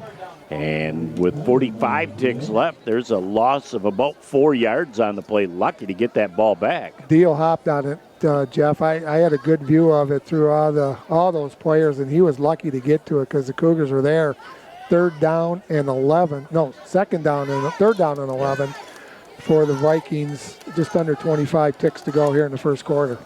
And with 45 ticks left, there's a loss of about 4 yards on the play. Lucky to get that ball back. Deal hopped on it, Jeff. I had a good view of it through all those players, and he was lucky to get to it because the Cougars were there. 3rd down and 11. No, 3rd down and 11 for the Vikings. Just under 25 ticks to go here in the first quarter.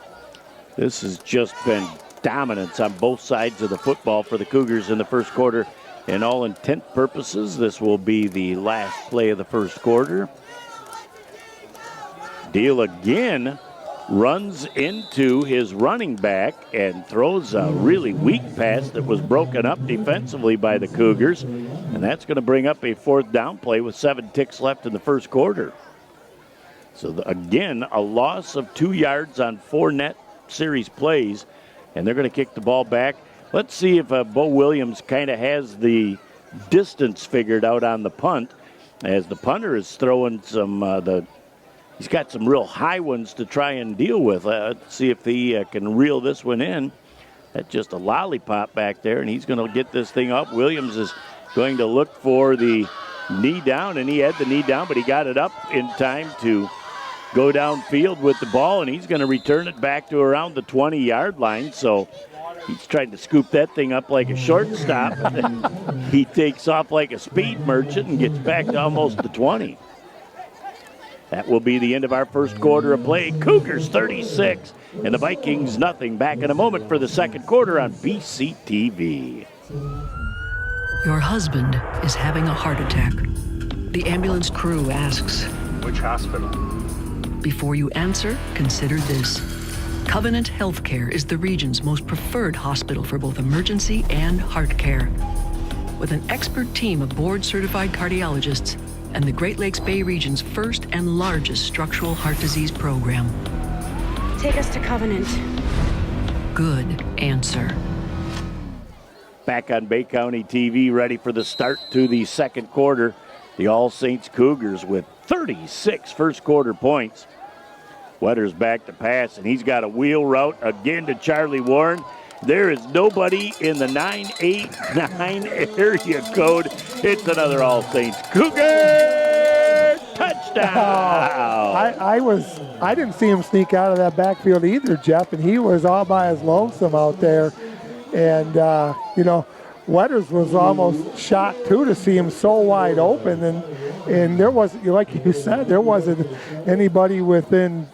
This has just been dominance on both sides of the football for the Cougars in the first quarter. In all intent purposes, this will be the last play of the first quarter. Deal again runs into his running back and throws a really weak pass that was broken up defensively by the Cougars. And that's going to bring up a 4th down play with 7 ticks left in the first quarter. So again, a loss of 2 yards on 4 net series plays, and they're going to kick the ball back. Let's see if Bo Williams kind of has the distance figured out on the punt, as the punter is throwing some, he's got some real high ones to try and deal with. Let's see if he can reel this one in. That's just a lollipop back there, and he's going to get this thing up. Williams is going to look for the knee down, and he had the knee down, but he got it up in time to go downfield with the ball, and he's going to return it back to around the 20-yard line. So he's trying to scoop that thing up like a shortstop, and then he takes off like a speed merchant and gets back to almost the 20. That will be the end of our first quarter of play. Cougars 36 and the Vikings nothing. Back in a moment for the second quarter on BCTV. Your husband is having a heart attack. The ambulance crew asks, "Which hospital?" Before you answer, consider this. Covenant Healthcare is the region's most preferred hospital for both emergency and heart care. With an expert team of board-certified cardiologists and the Great Lakes Bay region's first and largest structural heart disease program. Take us to Covenant. Good answer. Back on Bay County TV, ready for the start to the second quarter. The All Saints Cougars with 36 first quarter points. Wetters back to pass, and he's got a wheel route again to Charlie Warren. There is nobody in the 989 area code. It's another All Saints Cougar touchdown. I didn't see him sneak out of that backfield either, Jeff, and he was all by his lonesome out there. And, Wetters was almost shocked, too, to see him so wide open. And there wasn't, like you said, there wasn't anybody within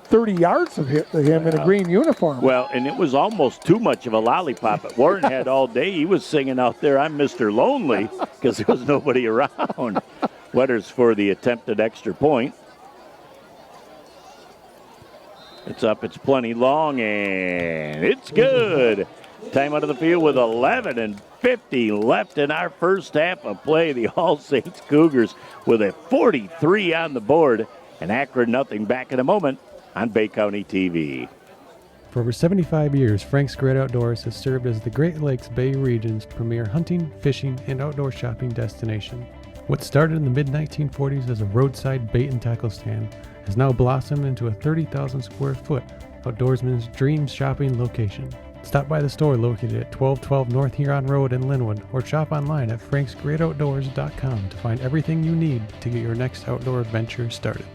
30 yards of him in a green uniform. Well, and it was almost too much of a lollipop. Warren had all day. He was singing out there, "I'm Mr. Lonely," because there was nobody around. Wetters for the attempted extra point. It's up, it's plenty long, and it's good. Time out of the field with 11:50 left in our first half of play. The All Saints Cougars with a 43 on the board, and Akron nothing. Back in a moment on Bay County TV. For over 75 years, Frank's Great Outdoors has served as the Great Lakes Bay region's premier hunting, fishing, and outdoor shopping destination. What started in the mid-1940s as a roadside bait and tackle stand has now blossomed into a 30,000 square foot outdoorsman's dream shopping location. Stop by the store located at 1212 North Huron Road in Linwood, or shop online at franksgreatoutdoors.com to find everything you need to get your next outdoor adventure started.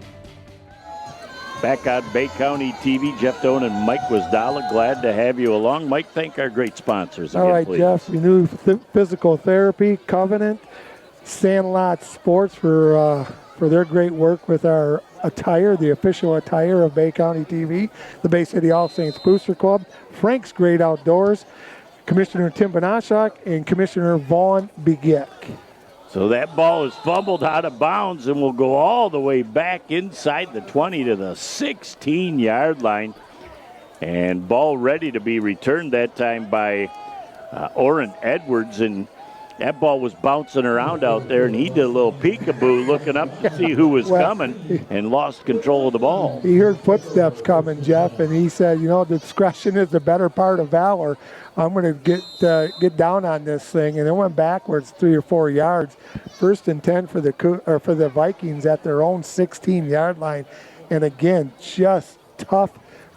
Back on Bay County TV, Jeff Doan and Mike Wisdala, glad to have you along. Mike, thank our great sponsors again, all right, please. Jeff, Renew Physical Therapy, Covenant, Sandlot Sports for their great work with our attire, the official attire of Bay County TV, the Bay City All Saints Booster Club, Frank's Great Outdoors, Commissioner Tim Banashak, and Commissioner Vaughn Begic. So that ball is fumbled out of bounds and will go all the way back inside the 20 to the 16-yard line. And ball ready to be returned that time by Orrin Edwards. And that ball was bouncing around out there, and he did a little peekaboo looking up to see who was coming and lost control of the ball. He heard footsteps coming, Jeff, and he said, discretion is the better part of valor. I'm going to get down on this thing, and it went backwards 3 or 4 yards. 1st and 10 for the Vikings at their own 16-yard line, and again, just tough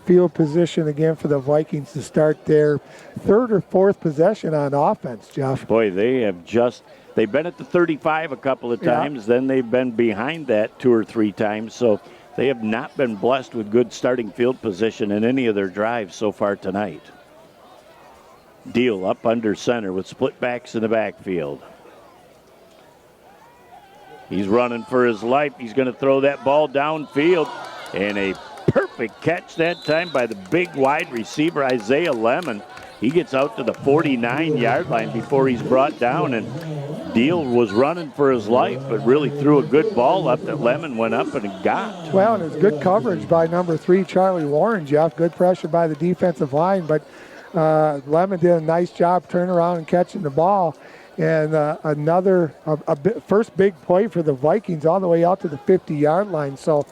field position again for the Vikings to start their 3rd or 4th possession on offense, Jeff. Boy, they've been at the 35 a couple of times, then they've been behind that 2 or 3 times, so they have not been blessed with good starting field position in any of their drives so far tonight. Deal up under center with split backs in the backfield. He's running for his life. He's going to throw that ball downfield, and a perfect catch that time by the big wide receiver, Isaiah Lemon. He gets out to the 49-yard line before he's brought down, and Deal was running for his life, but really threw a good ball up that Lemon went up and got. Well, and it's good coverage by number 3, Charlie Warren, Jeff. Good pressure by the defensive line, but Lemon did a nice job turning around and catching the ball. And first big play for the Vikings all the way out to the 50-yard line. So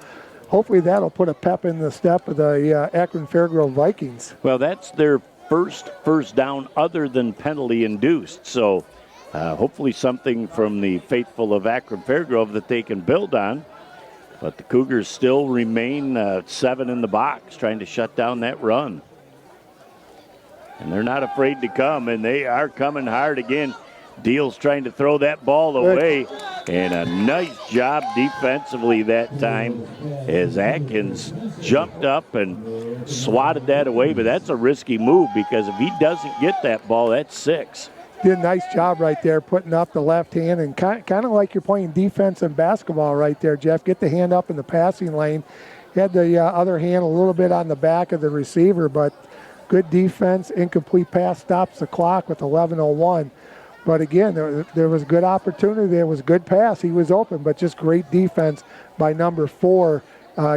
hopefully that'll put a pep in the step of the Akron-Fairgrove Vikings. Well, that's their first down other than penalty induced. So hopefully something from the faithful of Akron-Fairgrove that they can build on. But the Cougars still remain 7 in the box, trying to shut down that run. And they're not afraid to come, and they are coming hard again. Deal's trying to throw that ball away, and a nice job defensively that time as Atkins jumped up and swatted that away. But that's a risky move, because if he doesn't get that ball, that's 6. Did a nice job right there putting up the left hand, and kind of like you're playing defense in basketball right there, Jeff. Get the hand up in the passing lane. Had the other hand a little bit on the back of the receiver, but good defense. Incomplete pass stops the clock with 11:01. But again, there was good opportunity. There was good pass. He was open, but just great defense by number 4,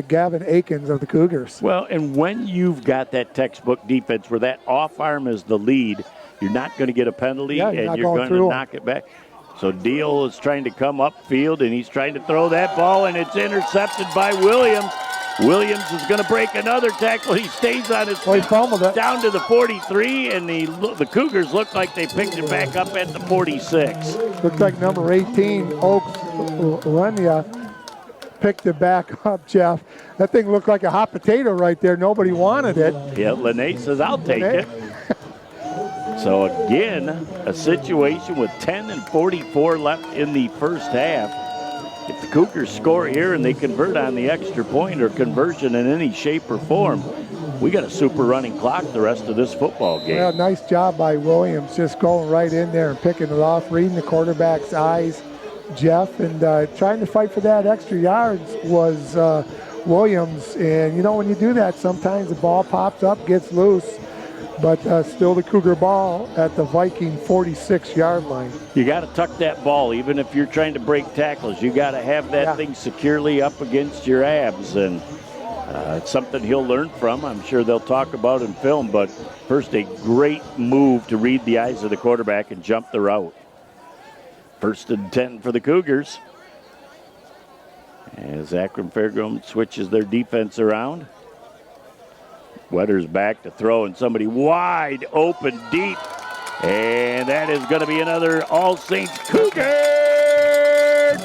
Gavin Akins of the Cougars. Well, and when you've got that textbook defense where that off arm is the lead, you're not going to get a penalty, and you're going to knock it back. So Deal is trying to come upfield, and he's trying to throw that ball, and it's intercepted by Williams. Williams is going to break another tackle. He stays on his feet down to the 43, and the Cougars look like they picked it back up at the 46. Looks like number 18, Oaks Lenya, picked it back up, Jeff. That thing looked like a hot potato right there. Nobody wanted it. Yeah, Lene says, I'll take it. So again, a situation with 10:44 left in the first half. If the Cougars score here and they convert on the extra point or conversion in any shape or form, we got a super running clock the rest of this football game. Yeah, nice job by Williams, just going right in there and picking it off, reading the quarterback's eyes, Jeff, and trying to fight for that extra yards was Williams. And, when you do that, sometimes the ball pops up, gets loose. But still the Cougar ball at the Viking 46-yard line. You got to tuck that ball, even if you're trying to break tackles. You got to have that thing securely up against your abs. And It's something he'll learn from. I'm sure they'll talk about in film, but first a great move to read the eyes of the quarterback and jump the route. 1st and 10 for the Cougars. As Akron-Fairgrove switches their defense around. Wetter's back to throw, and somebody wide open deep. And that is going to be another All Saints Cougar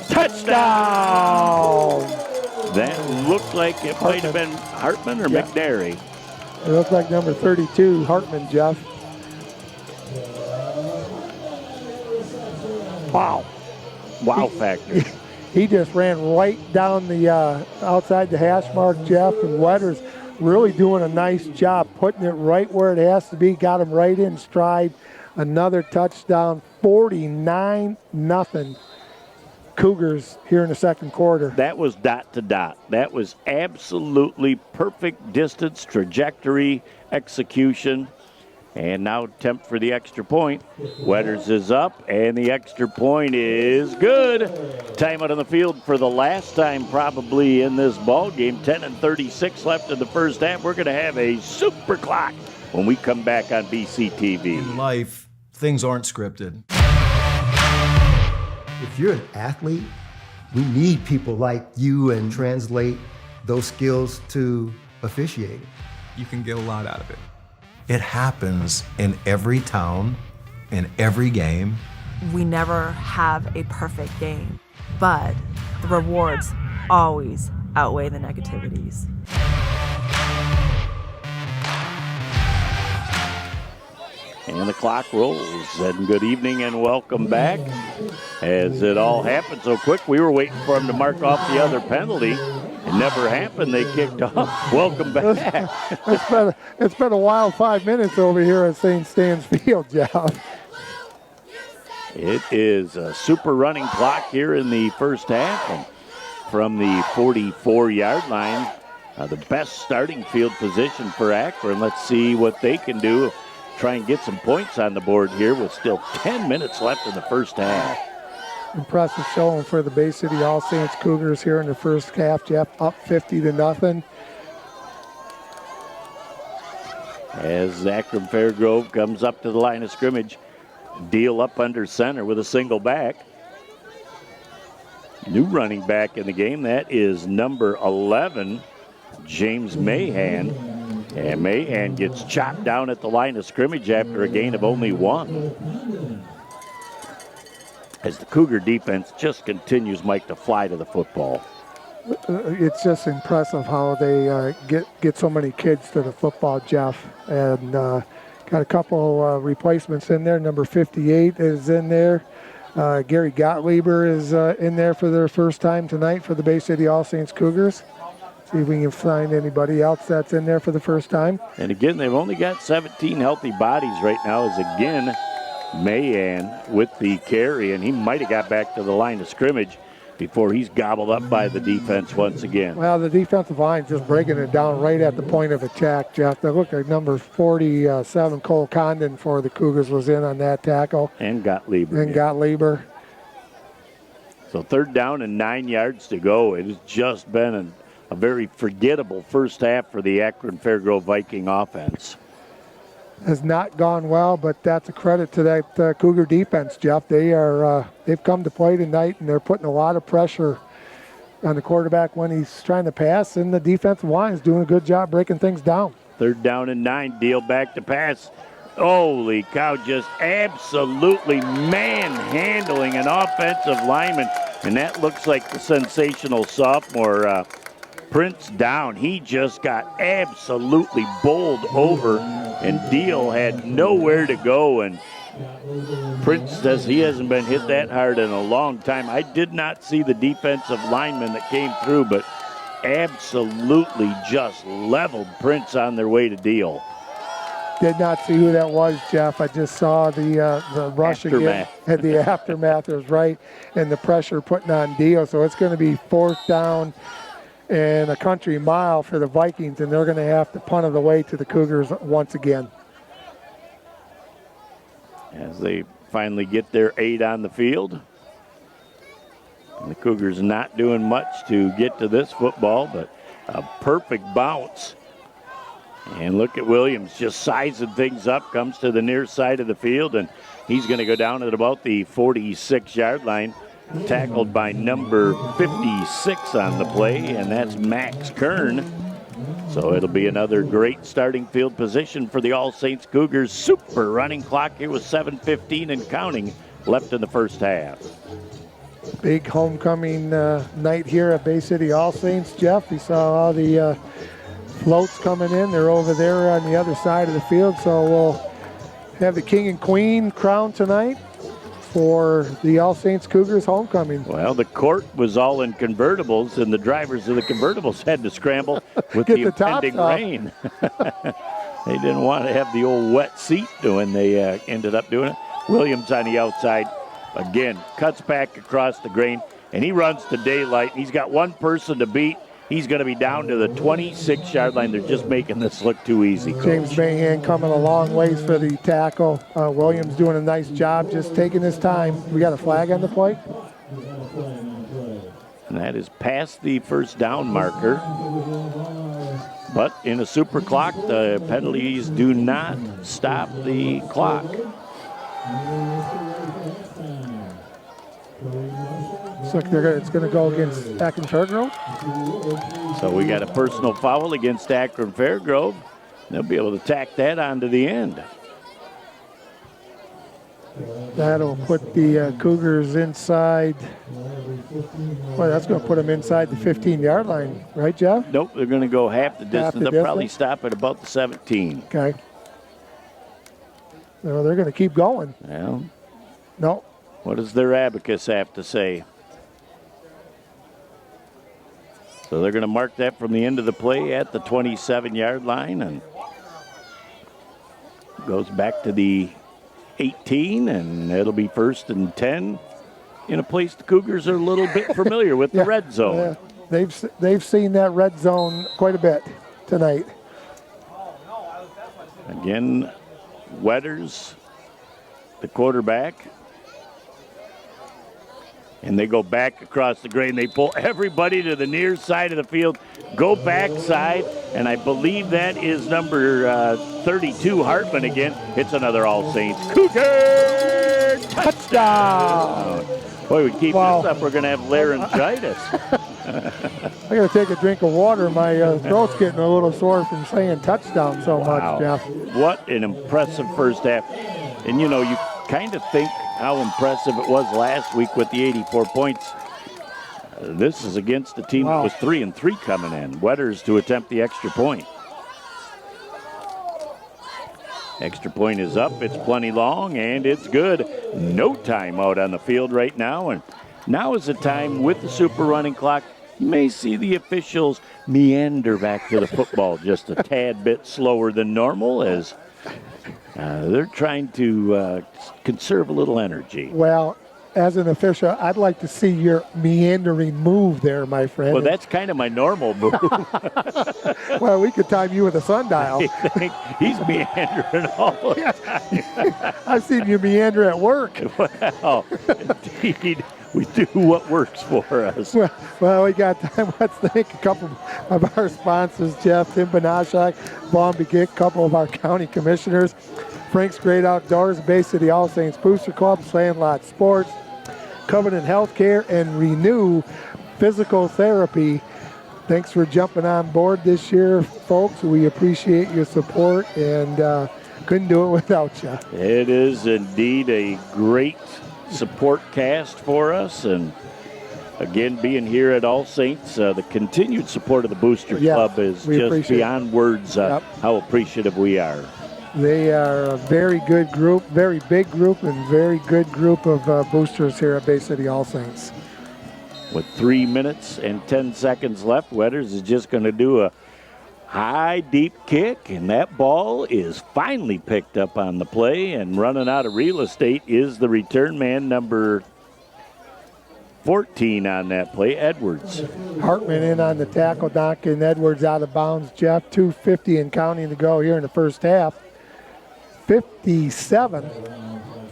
touchdown! That looked like it might have been Hartman or McNary. It looked like number 32, Hartman, Jeff. Wow. Wow factor. He just ran right down the outside the hash mark, Jeff, and Wetter's really doing a nice job putting it right where it has to be. Got him right in stride. Another touchdown, 49-0. Cougars here in the second quarter. That was dot to dot. That was absolutely perfect distance, trajectory, execution. And now attempt for the extra point. Wetters is up, and the extra point is good. Timeout on the field for the last time probably in this ball game. 10:36 left in the first half. We're going to have a super clock when we come back on BCTV. In life, things aren't scripted. If you're an athlete, we need people like you and translate those skills to officiating. You can get a lot out of it. It happens in every town, in every game. We never have a perfect game, but the rewards always outweigh the negativities. And the clock rolls. And good evening and welcome back. As it all happened so quick, we were waiting for them to mark off the other penalty. It never happened. They kicked off. Welcome back. It's been a wild 5 minutes over here at St. Stan's Field, Jeff. It is a super running clock here in the first half. And from the 44-yard line, the best starting field position for Akron. Let's see what they can do. Try and get some points on the board here with still 10 minutes left in the first half. Impressive showing for the Bay City All Saints Cougars here in the first half, Jeff, up 50-0. As Akron-Fairgrove comes up to the line of scrimmage, deal up under center with a single back. New running back in the game, that is number 11, James Mahan. And Mahan gets chopped down at the line of scrimmage after a gain of only 1. As the Cougar defense just continues, Mike, to fly to the football. It's just impressive how they get so many kids to the football, Jeff. And got a couple replacements in there. Number 58 is in there. Gary Gottlieb is in there for their first time tonight for the Bay City All Saints Cougars. See if we can find anybody else that's in there for the first time. And again, they've only got 17 healthy bodies right now, as again, Mahan with the carry, and he might have got back to the line of scrimmage before he's gobbled up by the defense once again. Well, the defensive line just breaking it down right at the point of attack, Jeff. They look like number 47, Cole Condon for the Cougars was in on that tackle. And Gottlieb. So 3rd down and 9 yards to go. It has just been a very forgettable first half for the Akron-Fairgrove Viking offense. Has not gone well, but that's a credit to that Cougar defense, Jeff. They've come to play tonight, and they're putting a lot of pressure on the quarterback when he's trying to pass, and the defensive line is doing a good job breaking things down. 3rd down and 9, deal back to pass. Holy cow, just absolutely manhandling an offensive lineman, and that looks like the sensational sophomore Prince down. He just got absolutely bowled over, and Deal had nowhere to go, and Prince says he hasn't been hit that hard in a long time. I did not see the defensive lineman that came through, but absolutely just leveled Prince on their way to Deal. Did not see who that was, Jeff. I just saw the rush again. And the aftermath is right, and the pressure putting on Deal. So it's going to be 4th down and a country mile for the Vikings, and they're going to have to punt it away to the Cougars once again. As they finally get their 8 on the field. And the Cougars not doing much to get to this football, but A perfect bounce. And look at Williams just sizing things up, comes to the near side of the field, and he's going to go down at about the 46-yard line, tackled by number 56 on the play, and that's Max Kern. So it'll be another great starting field position for the All Saints Cougars. Super running clock here with 7:15 and counting left in the first half. Big homecoming night here at Bay City All Saints, Jeff. We saw all the floats coming in. They're over there on the other side of the field. So we'll have the King and Queen crowned tonight for the All Saints Cougars homecoming. Well, the court was all in convertibles, and the drivers of the convertibles had to scramble with the impending rain. They didn't want to have the old wet seat when they ended up doing it. Williams on the outside, again, cuts back across the grain, and he runs to daylight. He's got one person to beat. He's going to be down to the 26-yard line. They're just making this look too easy, Coach. James Mahan coming a long ways for the tackle. Williams doing a nice job, just taking his time. We got a flag on the play. And that is past the first down marker. But in a super clock, the penalties do not stop the clock. Looks like it's going to go against Akron-Fairgrove. So we got a personal foul against Akron-Fairgrove. They'll be able to tack that onto the end. That'll put the Cougars inside. Well, that's going to put them inside the 15-yard line, right, Jeff? Nope, they're going to go half the distance. They'll probably stop at about the 17. Okay. So they're going to keep going. Well, no. What does their abacus have to say? So they're going to mark that from the end of the play at the 27-yard line, and goes back to the 18, and it'll be 1st and 10 in a place the Cougars are a little bit familiar with, the red zone. Yeah. They've seen that red zone quite a bit tonight. Again, Wetters, the quarterback. And they go back across the grain. They pull everybody to the near side of the field, go backside, and I believe that is number 32, Hartman again. It's another All Saints Cougar touchdown. Boy, we keep this up, we're going to have laryngitis. I got to take a drink of water. My throat's getting a little sore from saying touchdown so much, Jeff. What an impressive first half. And, you know, you kind of think how impressive it was last week with the 84 points. This is against a team that was 3-3 coming in. Wetters to attempt the extra point. Extra point is up. It's plenty long, and it's good. No timeout on the field right now. And now is the time with the super running clock. You may see the officials meander back to the football just a tad bit slower than normal as they're trying to conserve a little energy. Well, as an official, I'd like to see your meandering move there, my friend. Well, that's kind of my normal move. Well, we could time you with a sundial. He's meandering all the time. I've seen you meander at work. Well, indeed, we do what works for us. Well, we got time. Let's thank a couple of our sponsors, Jeff, Tim Banashak, Vaughn Begic, a couple of our county commissioners, Frank's Great Outdoors, Bay City All Saints Booster Club, Sandlot Sports, Covenant Healthcare, and Renew Physical Therapy. Thanks for jumping on board this year, folks. We appreciate your support and couldn't do it without you. It is indeed a great support cast for us, and again, being here at All Saints, the continued support of the Booster Club is just beyond words how appreciative we are. They are a very good group, very big group, and very good group of boosters here at Bay City All Saints. With 3 minutes and 10 seconds left, Wetters is just going to do a high, deep kick, and that ball is finally picked up on the play, and running out of real estate is the return man, number 14 on that play, Edwards. Hartman in on the tackle, knocking Edwards out of bounds. Jeff, 2:50 and counting to go here in the first half. 57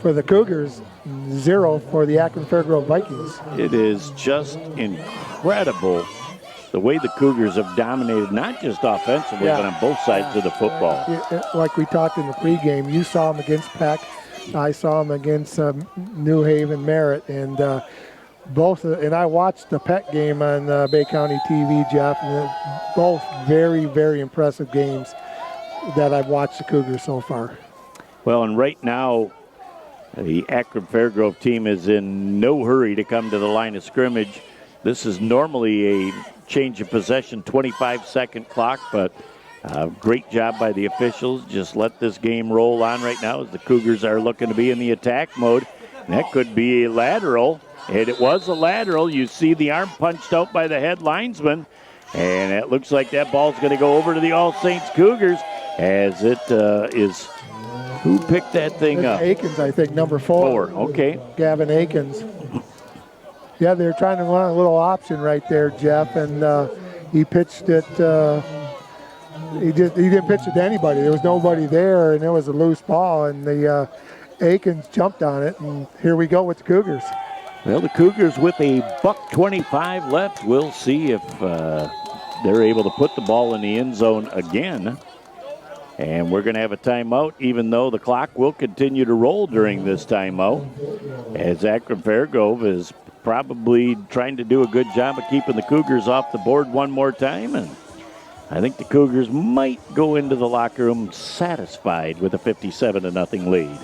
for the Cougars, 0 for the Akron-Fairgrove Vikings. It is just incredible the way the Cougars have dominated, not just offensively, but on both sides of the football. Like we talked in the pregame, you saw them against Peck. I saw them against New Haven Merritt, and both. And I watched the Peck game on Bay County TV, Jeff, and both very, very impressive games that I've watched the Cougars so far. Well, and right now, the Akron-Fairgrove team is in no hurry to come to the line of scrimmage. This is normally a change of possession, 25-second clock, but great job by the officials. Just let this game roll on right now as the Cougars are looking to be in the attack mode. And that could be a lateral, and it was a lateral. You see the arm punched out by the head linesman, and it looks like that ball's going to go over to the All Saints Cougars as it is. Who picked that thing up? Akins, I think, number 4. Okay. Gavin Akins. Yeah, they're trying to run a little option right there, Jeff, and he pitched it. He didn't pitch it to anybody. There was nobody there, and it was a loose ball, and the Akins jumped on it, and here we go with the Cougars. Well, the Cougars with a $1:25 left. We'll see if they're able to put the ball in the end zone again. And we're going to have a timeout, even though the clock will continue to roll during this timeout, as Akron-Fairgrove is probably trying to do a good job of keeping the Cougars off the board one more time. And I think the Cougars might go into the locker room satisfied with a 57-0 lead.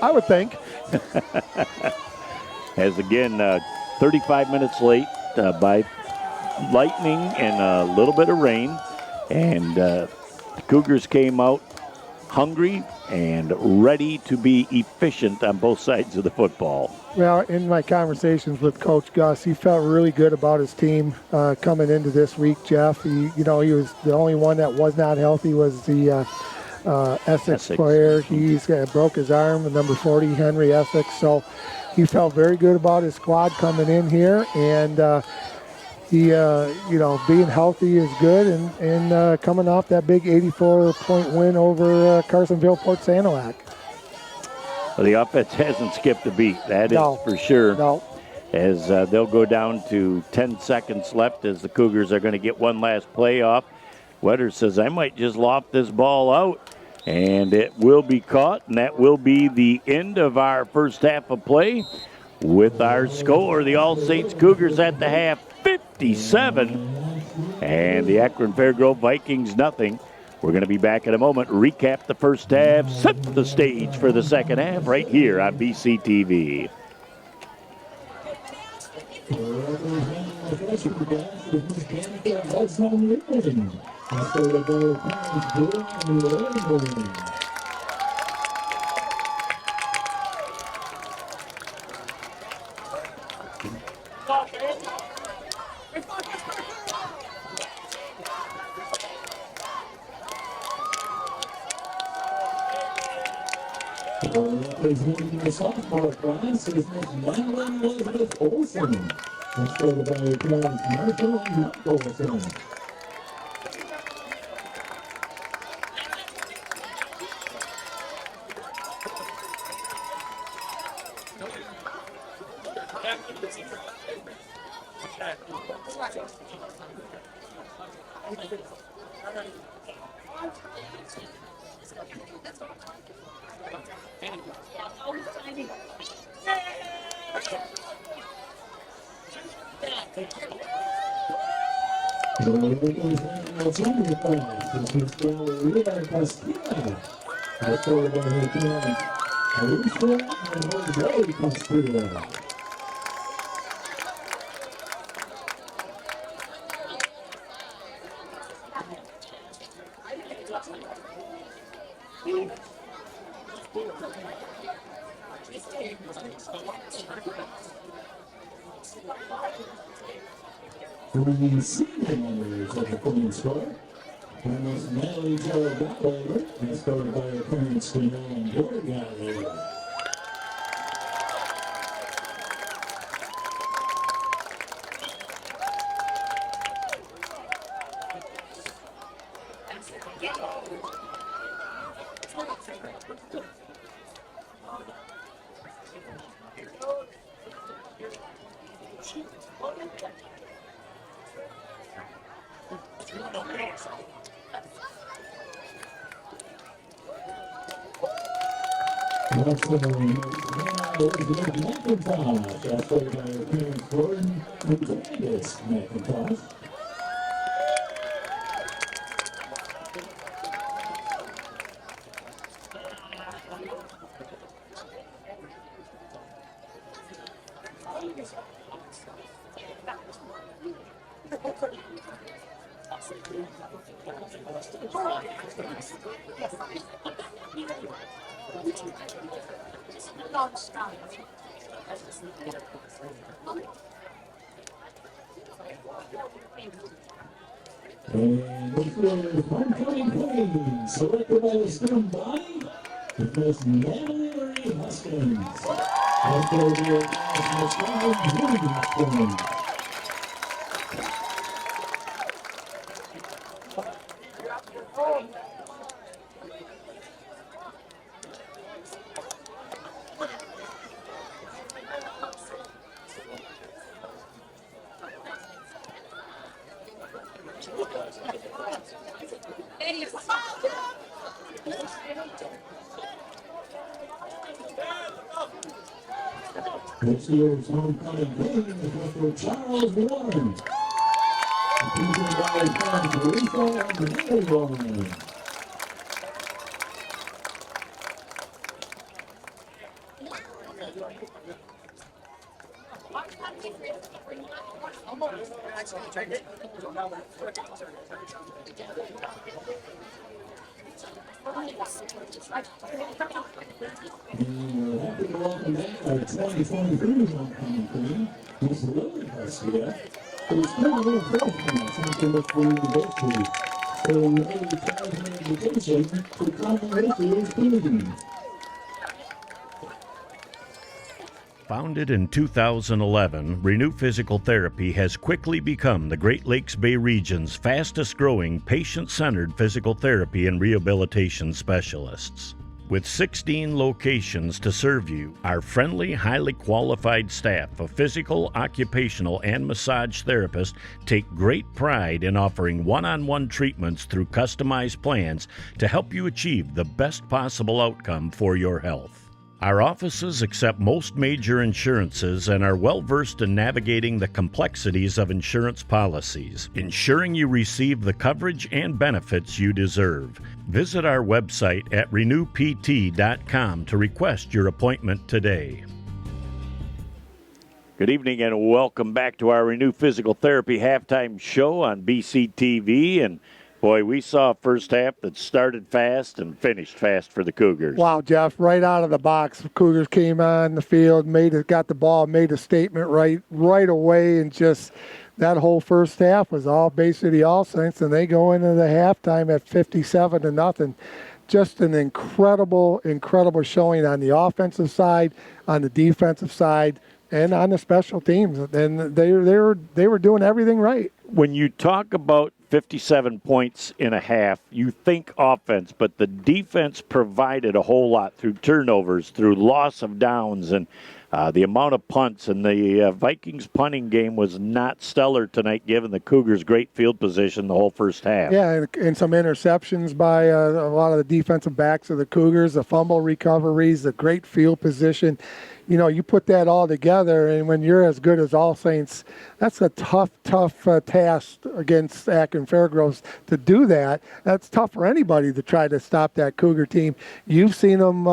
I would think. As again, 35 minutes late by lightning and a little bit of rain. And the Cougars came out hungry and ready to be efficient on both sides of the football. Well, in my conversations with Coach Gus, he felt really good about his team coming into this week, Jeff. He was the only one that was not healthy was the Essex player. He's broke his arm, number 40, Henry Essex. So he felt very good about his squad coming in here, and he, being healthy is good, and coming off that big 84-point win over Carsonville-Port Sanilac. Well, the offense hasn't skipped a beat, that is for sure. No. As they'll go down to 10 seconds left as the Cougars are going to get one last play off. Wetter says, I might just loft this ball out, and it will be caught, and that will be the end of our first half of play with our score. The All Saints Cougars at the half, 57, and the Akron-Fairgrove Vikings nothing. We're going to be back in a moment, recap the first half, set the stage for the second half right here on BCTV. Representing the sophomore class is Miss Madeline Elizabeth Olson, escorted by her parents Marshall and Mark Olson. The senior members of the Queen Squad, Miss Natalie Jo Backholder, escorted by her parents Janelle and George Backholder. McIntosh, that's played by their parents Gordon and Candace McIntosh. And this is homecoming queen, selected by the student body, with Miss Natalie Marie Huskins. After the national squad, Judy Huskins. This year's homecoming queen is Mr. Charles Warren. Represented by friends Teresa and Mary Warren. And we're happy to welcome back our 2023 homecoming queen, Miss Lily Garcia, who is currently in fourth class at Akron-Fairgrove University, serving early childhood education for common this year's community. Founded in 2011, Renew Physical Therapy has quickly become the Great Lakes Bay region's fastest-growing patient-centered physical therapy and rehabilitation specialists. With 16 locations to serve you, our friendly, highly qualified staff of physical, occupational, and massage therapists take great pride in offering one-on-one treatments through customized plans to help you achieve the best possible outcome for your health. Our offices accept most major insurances and are well-versed in navigating the complexities of insurance policies, ensuring you receive the coverage and benefits you deserve. Visit our website at renewpt.com to request your appointment today. Good evening and welcome back to our Renew Physical Therapy halftime show on BCTV. And boy, we saw a first half that started fast and finished fast for the Cougars. Wow, Jeff, right out of the box, the Cougars came on the field, got the ball, made a statement right away, and just that whole first half was all basically all Saints, and they go into the halftime at 57-0. Just an incredible showing on the offensive side, on the defensive side, and on the special teams. And they were doing everything right. When you talk about 57 points in a half, you think offense, but the defense provided a whole lot through turnovers, through loss of downs, and the amount of punts. And the Vikings punting game was not stellar tonight, given the Cougars' great field position the whole first half. Yeah, and some interceptions by a lot of the defensive backs of the Cougars, the fumble recoveries, the great field position. You know, you put that all together, and when you're as good as All Saints, that's a tough task against Akron-Fairgrove to do that. That's tough for anybody to try to stop that Cougar team. You've seen them.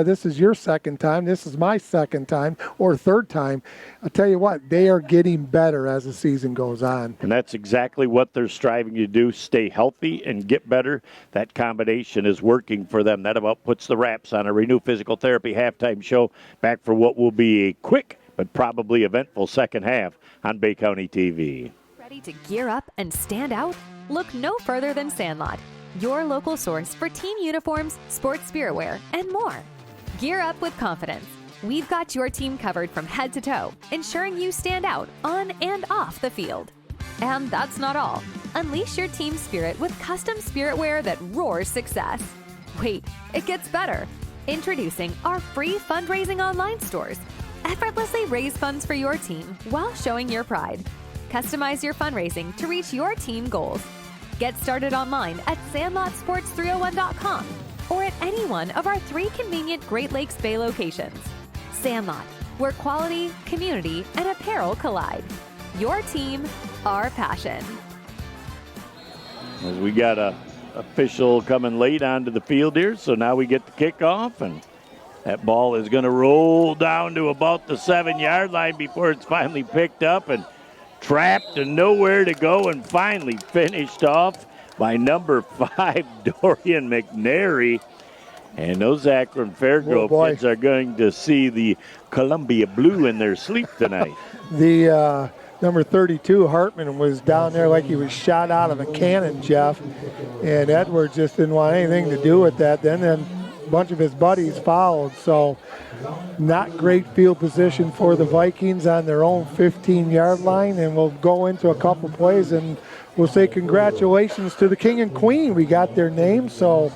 This is your second time. This is my second time or third time. I'll tell you what, they are getting better as the season goes on. And that's exactly what they're striving to do, stay healthy and get better. That combination is working for them. That about puts the wraps on a Renew Physical Therapy halftime show. Back for what will be a quick but probably eventful second half on Bay County TV. Ready to gear up and stand out? Look no further than Sandlot, your local source for team uniforms, sports spiritwear, and more. Gear up with confidence. We've got your team covered from head to toe, ensuring you stand out on and off the field. And that's not all. Unleash your team spirit with custom spiritwear that roars success. Wait, it gets better. Introducing our free fundraising online stores. Effortlessly raise funds for your team while showing your pride. Customize your fundraising to reach your team goals. Get started online at sandlotsports301.com or at any one of our 3 convenient Great Lakes Bay locations. Sandlot, where quality, community, and apparel collide. Your team, our passion. As we got a official coming late onto the field here, so now we get the kickoff, and that ball is going to roll down to about the 7-yard line before it's finally picked up and trapped and nowhere to go, and finally finished off by number 5, Dorian McNary. And those Akron-Fairgrove kids are going to see the Columbia Blue in their sleep tonight. The number 32, Hartman, was down there like he was shot out of a cannon, Jeff. And Edwards just didn't want anything to do with that. Then a bunch of his buddies followed. So not great field position for the Vikings on their own 15-yard line. And we'll go into a couple plays and we'll say congratulations to the King and Queen. We got their names. So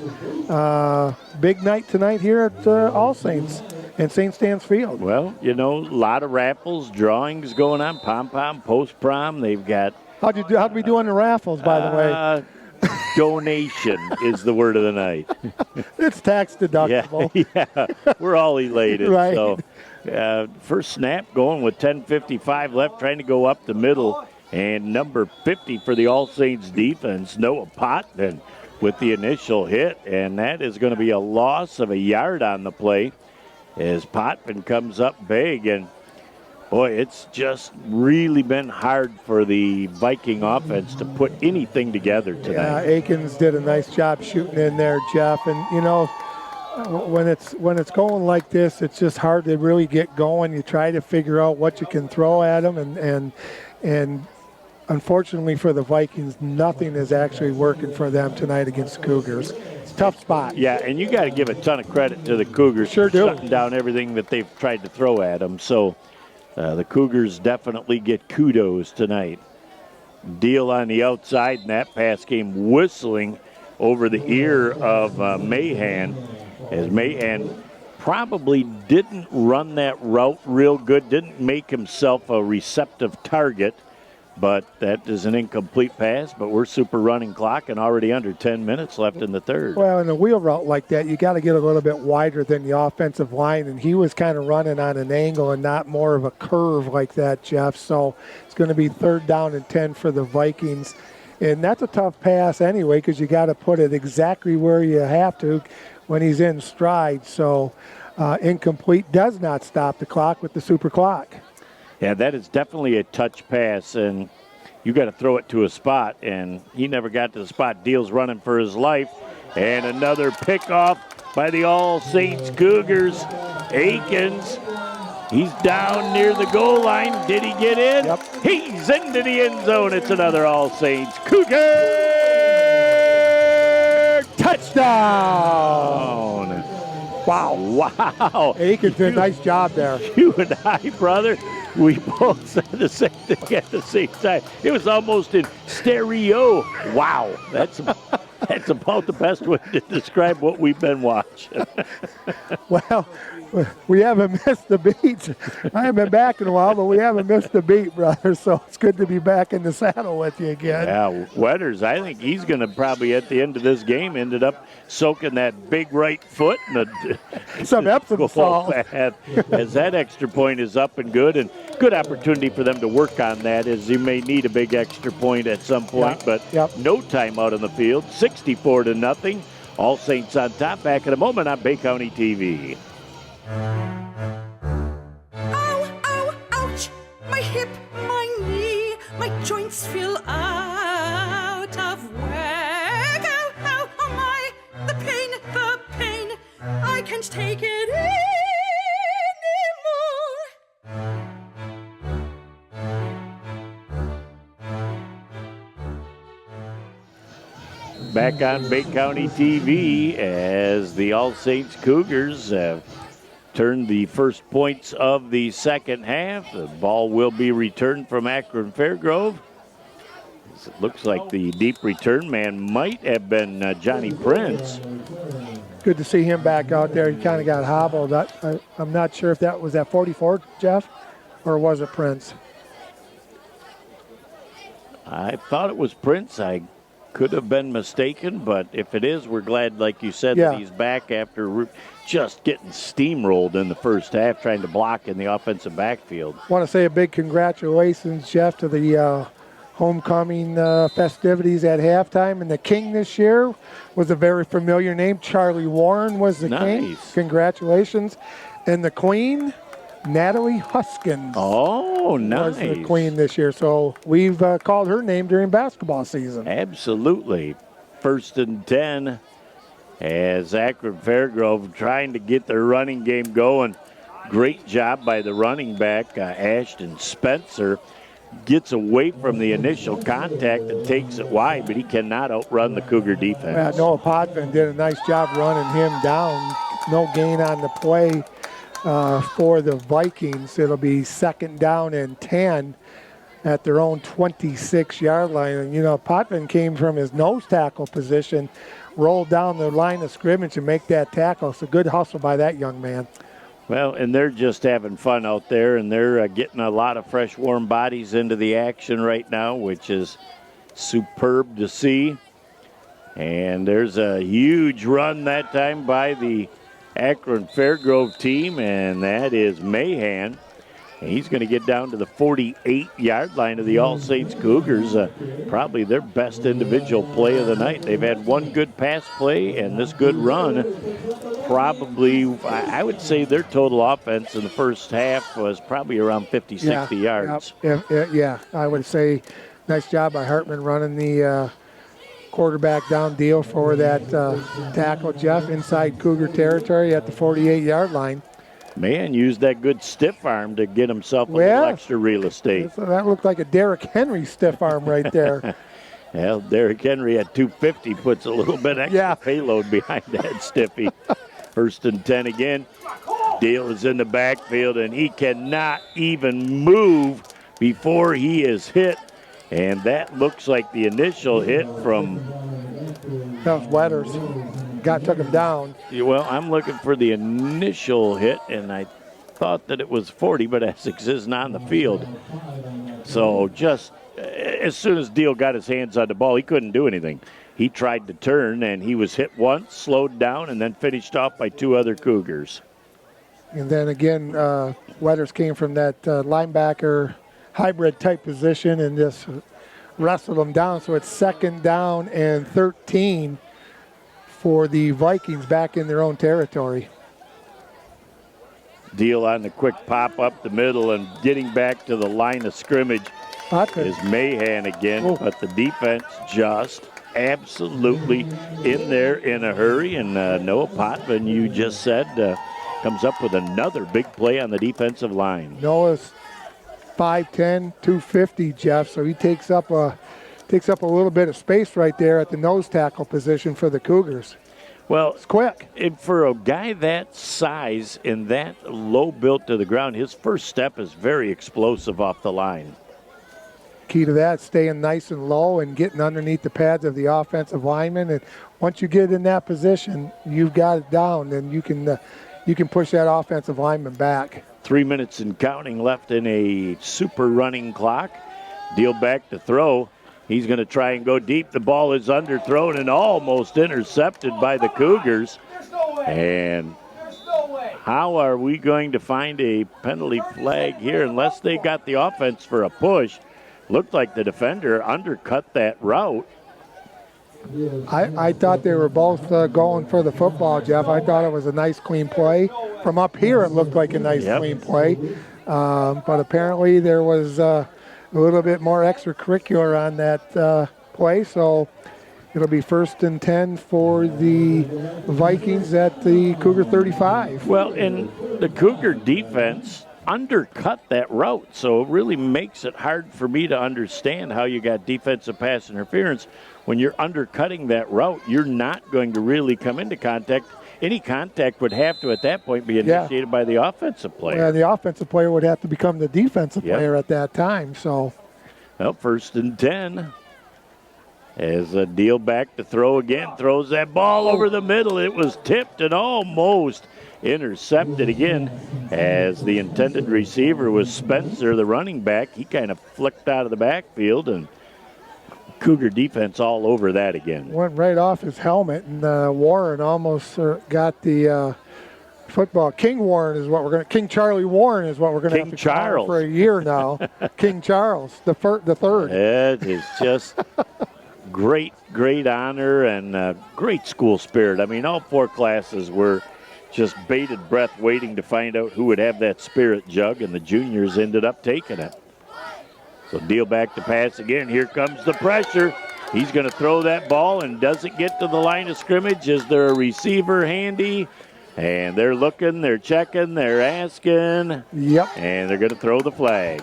big night tonight here at All Saints and St. Stan's Field. Well, you know, a lot of raffles, drawings going on, pom-pom, post-prom. They've got... How'd we do on the raffles, by the way? Donation is the word of the night. It's tax deductible. Yeah, we're all elated. Right. So, first snap going with 10:55 left, trying to go up the middle. And number 50 for the All Saints defense, Noah Potvin, with the initial hit. And that is going to be a loss of a yard on the play as Potvin comes up big. And, boy, it's just really been hard for the Viking offense to put anything together tonight. Yeah, Akins did a nice job shooting in there, Jeff. And, you know, when it's going like this, it's just hard to really get going. You try to figure out what you can throw at them, and unfortunately for the Vikings, nothing is actually working for them tonight against the Cougars. It's a tough spot. Yeah, and you got to give a ton of credit to the Cougars for shutting down everything that they've tried to throw at them. So the Cougars definitely get kudos tonight. Deal on the outside, and that pass came whistling over the ear of Mahan, as Mahan probably didn't run that route real good, didn't make himself a receptive target, but that is an incomplete pass. But we're super running clock and already under 10 minutes left in the third. Well, in a wheel route like that, you got to get a little bit wider than the offensive line, and he was kind of running on an angle and not more of a curve like that, Jeff. So it's going to be 3rd down and 10 for the Vikings. And that's a tough pass anyway, because you got to put it exactly where you have to when he's in stride. So incomplete does not stop the clock with the super clock. Yeah, that is definitely a touch pass, and you got to throw it to a spot, and he never got to the spot. Deal's running for his life, and another pickoff by the All Saints Cougars. Akins, he's down near the goal line. Did he get in? Yep. He's into the end zone. It's another All Saints Cougar touchdown. Wow. Akins did a nice job there. You and I, brother, we both said the same thing at the same time. It was almost in stereo. Wow. That's about the best way to describe what we've been watching. Well, we haven't missed the beat. I haven't been back in a while, but we haven't missed the beat, brother. So it's good to be back in the saddle with you again. Yeah, Wetters, I think he's going to probably at the end of this game ended up soaking that big right foot in some Epsom salt. As that extra point is up and good, and good opportunity for them to work on that, as you may need a big extra point at some point, but no time out on the field. 64-0. All Saints on top. Back in a moment on Bay County TV. Ow, ouch, my hip, my knee, my joints feel out of whack. Ow, oh my, the pain, I can't take it anymore. Back on Bay County TV as the All Saints Cougars have turned the first points of the second half. The ball will be returned from Akron-Fairgrove. It looks like the deep return man might have been Johnny Prince. Good to see him back out there. He kind of got hobbled. I'm not sure if that was at 44, Jeff, or was it Prince? I thought it was Prince. I could have been mistaken, but if it is, we're glad, like you said, Yeah. that he's back after just getting steamrolled in the first half, trying to block in the offensive backfield. Want to say a big congratulations, Jeff, to the homecoming festivities at halftime. And the king this year was a very familiar name. Charlie Warren was the king. Nice. Congratulations. And the queen, Natalie Huskins. Oh, nice. Was the queen this year. So we've called her name during basketball season. Absolutely. 1st and 10 as Akron-Fairgrove trying to get their running game going. Great job by the running back, Ashton Spencer. Gets away from the initial contact and takes it wide, but he cannot outrun the Cougar defense. Noah Potvin did a nice job running him down. No gain on the play for the Vikings. It'll be 2nd down and 10 at their own 26-yard line. And, you know, Potvin came from his nose tackle position, rolled down the line of scrimmage and make that tackle. So good hustle by that young man. Well, and they're just having fun out there, and they're getting a lot of fresh, warm bodies into the action right now, which is superb to see. And there's a huge run that time by the Akron-Fairgrove team, and that is Mahan. And he's going to get down to the 48-yard line of the All Saints Cougars. Probably their best individual play of the night. They've had one good pass play and this good run. Probably, I would say their total offense in the first half was probably around 50, 60 yards. Yeah, I would say nice job by Hartman running the quarterback down deal for that tackle, Jeff, inside Cougar territory at the 48-yard line. Man used that good stiff arm to get himself a little extra real estate. So that looked like a Derrick Henry stiff arm right there. Well, Derrick Henry at 250 puts a little bit extra payload behind that stiffy. 1st and 10 again. Deal is in the backfield, and he cannot even move before he is hit. And that looks like the initial hit from... That was Weathers. Took him down. Well, I'm looking for the initial hit, and I thought that it was 40, but Essex isn't on the field. So just as soon as Deal got his hands on the ball, he couldn't do anything. He tried to turn, and he was hit once, slowed down, and then finished off by 2 other Cougars. And then again, Weathers came from that linebacker hybrid type position and just wrestled him down. So it's 2nd down and 13 for the Vikings back in their own territory. Deal on the quick pop up the middle and getting back to the line of scrimmage is Mahan again, but the defense just absolutely in there in a hurry. And Noah Potvin, you just said, comes up with another big play on the defensive line. Noah's 5'10", 250, Jeff, so he takes up a little bit of space right there at the nose tackle position for the Cougars. Well, it's quick. And for a guy that size and that low built to the ground, his first step is very explosive off the line. Key to that, staying nice and low and getting underneath the pads of the offensive lineman. And once you get in that position, you've got it down, and you can push that offensive lineman back. 3 minutes and counting left in a super running clock. Deal back to throw. He's going to try and go deep. The ball is underthrown and almost intercepted by the Cougars. And how are we going to find a penalty flag here unless they got the offense for a push? Looked like the defender undercut that route. I thought they were both going for the football, Jeff. I thought it was a nice, clean play. From up here, it looked like a nice, clean play. But apparently there was a little bit more extracurricular on that play. So it'll be 1st and 10 for the Vikings at the Cougar 35. Well, and the Cougar defense undercut that route, so it really makes it hard for me to understand how you got defensive pass interference. When you're undercutting that route, you're not going to really come into contact. Any contact would have to, at that point, be initiated by the offensive player. Yeah, the offensive player would have to become the defensive player at that time. So, well, 1st and 10. As a Deal back to throw again, throws that ball over the middle. It was tipped and almost intercepted again, as the intended receiver was Spencer, the running back. He kind of flicked out of the backfield, and Cougar defense all over that again. Went right off his helmet, and Warren almost got the football. King Charlie Warren is what we're going to have to call him for a year now. King Charles, the third. It is just great honor and great school spirit. I mean, all 4 classes were just bated breath waiting to find out who would have that spirit jug, and the juniors ended up taking it. So deal back to pass again. Here comes the pressure. He's going to throw that ball and doesn't get to the line of scrimmage. Is there a receiver handy? And they're looking, they're checking, they're asking. Yep. And they're going to throw the flag.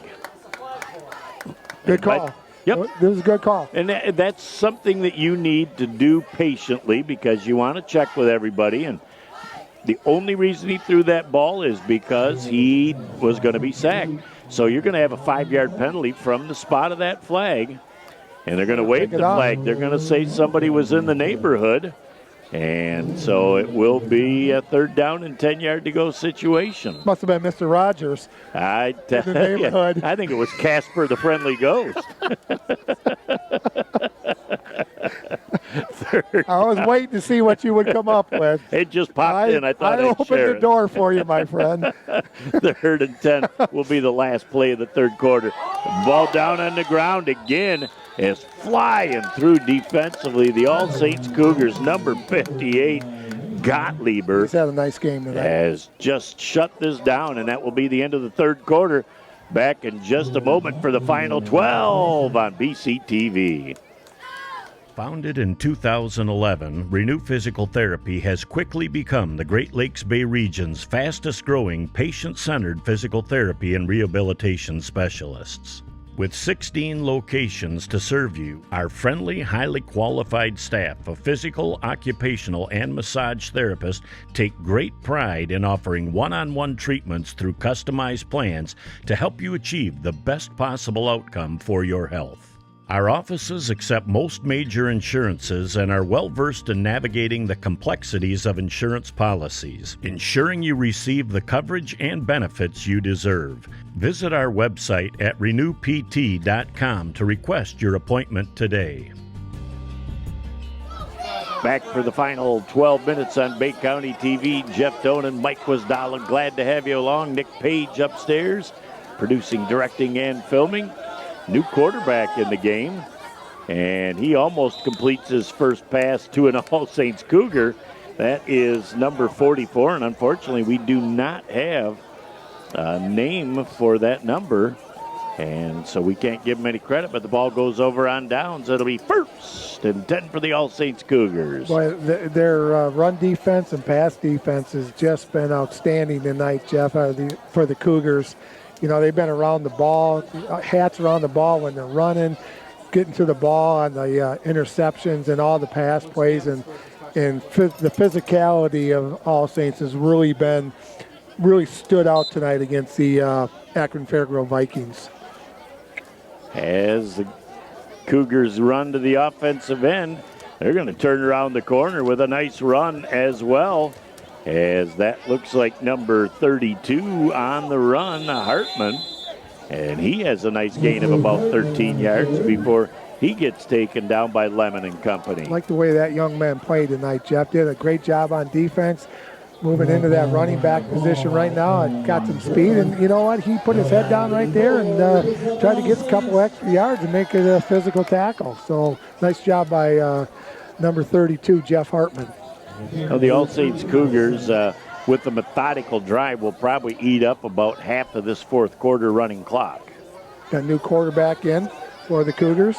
Good call. Yep. This is a good call. And that's something that you need to do patiently because you want to check with everybody. And the only reason he threw that ball is because he was going to be sacked. So you're going to have a 5-yard penalty from the spot of that flag. And they're going to wave the flag. They're going to say somebody was in the neighborhood. And so it will be a 3rd down and 10-yard to go situation. Must have been Mr. Rogers. I in the neighborhood. I think it was Casper the Friendly Ghost. I was waiting to see what you would come up with. It just popped in. I thought I'd opened the door for you, my friend. 3rd and 10 will be the last play of the 3rd quarter. Ball down on the ground again is flying through defensively. The All Saints Cougars, number 58, Gottlieb, He's had a nice game tonight. has just shut this down, and that will be the end of the 3rd quarter. Back in just a moment for the final 12 on BCTV. Founded in 2011, Renew Physical Therapy has quickly become the Great Lakes Bay region's fastest-growing patient-centered physical therapy and rehabilitation specialists. With 16 locations to serve you, our friendly, highly qualified staff of physical, occupational, and massage therapists take great pride in offering one-on-one treatments through customized plans to help you achieve the best possible outcome for your health. Our offices accept most major insurances and are well-versed in navigating the complexities of insurance policies, ensuring you receive the coverage and benefits you deserve. Visit our website at renewpt.com to request your appointment today. Back for the final 12 minutes on Bay County TV. Jeff Doan and Mike Wasdala, glad to have you along. Nick Page upstairs, producing, directing, and filming. New quarterback in the game, and he almost completes his first pass to an All Saints Cougar. That is number 44, and unfortunately we do not have a name for that number, and so we can't give him any credit, but the ball goes over on downs. It'll be 1st and 10 for the All Saints Cougars. Boy, their run defense and pass defense has just been outstanding tonight, Jeff, for the Cougars. You know, they've been around the ball, hats around the ball when they're running, getting to the ball on the interceptions and all the pass plays. And the physicality of All Saints has really stood out tonight against the Akron-Fairgrove Vikings. As the Cougars run to the offensive end, they're going to turn around the corner with a nice run as well. As that looks like number 32 on the run, Hartman. And he has a nice gain of about 13 yards before he gets taken down by Lemon and company. I like the way that young man played tonight, Jeff. Did a great job on defense, moving into that running back position right now and got some speed. And you know what? He put his head down right there and tried to get a couple extra yards and make it a physical tackle. So nice job by number 32, Jeff Hartman. Well, the All Saints Cougars, with the methodical drive, will probably eat up about half of this 4th quarter running clock. Got a new quarterback in for the Cougars.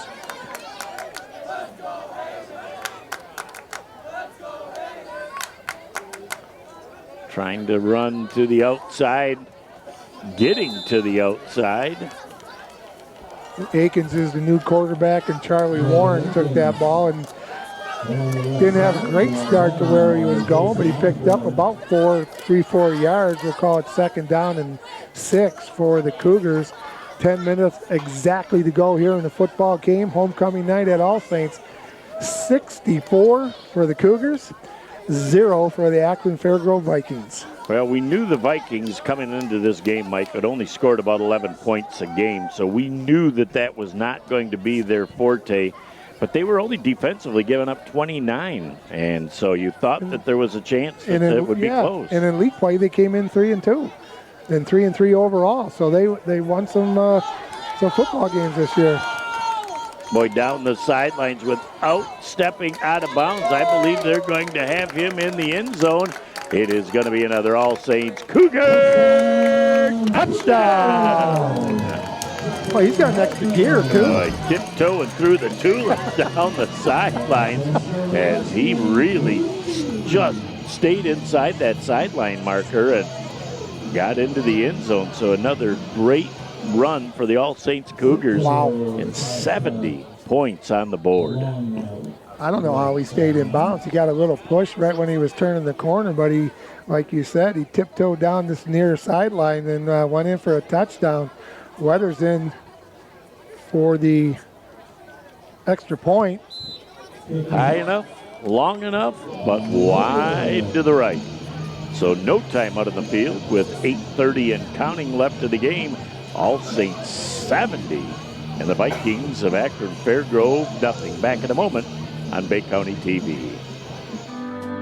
Trying to run to the outside, getting to the outside. Akins is the new quarterback, and Charlie Warren took that ball and didn't have a great start to where he was going, but he picked up about 4 yards. We'll call it 2nd down and 6 for the Cougars. 10 minutes exactly to go here in the football game. Homecoming night at All Saints. 64 for the Cougars, 0 for the Akron-Fairgrove Vikings. Well, we knew the Vikings coming into this game, Mike, had only scored about 11 points a game, so we knew that was not going to be their forte. But they were only defensively giving up 29, and so you thought that there was a chance that it would be close. And in league play, they came in 3-2, and 3-3 overall. So they won some football games this year. Boy, down the sidelines without stepping out of bounds. I believe they're going to have him in the end zone. It is going to be another All Saints Cougar touchdown. Oh, he's got an extra gear, too. Tiptoeing through the tulips down the sideline as he really just stayed inside that sideline marker and got into the end zone. So another great run for the All Saints Cougars. Wow. And 70 points on the board. I don't know how he stayed in bounds. He got a little push right when he was turning the corner, but he, like you said, he tiptoed down this near sideline and went in for a touchdown. Weather's in for the extra point. High enough, long enough, but wide to the right. So no time out of the field with 8:30 and counting left of the game. All Saints 70 and the Vikings of Akron-Fairgrove nothing. Back in a moment on Bay County TV.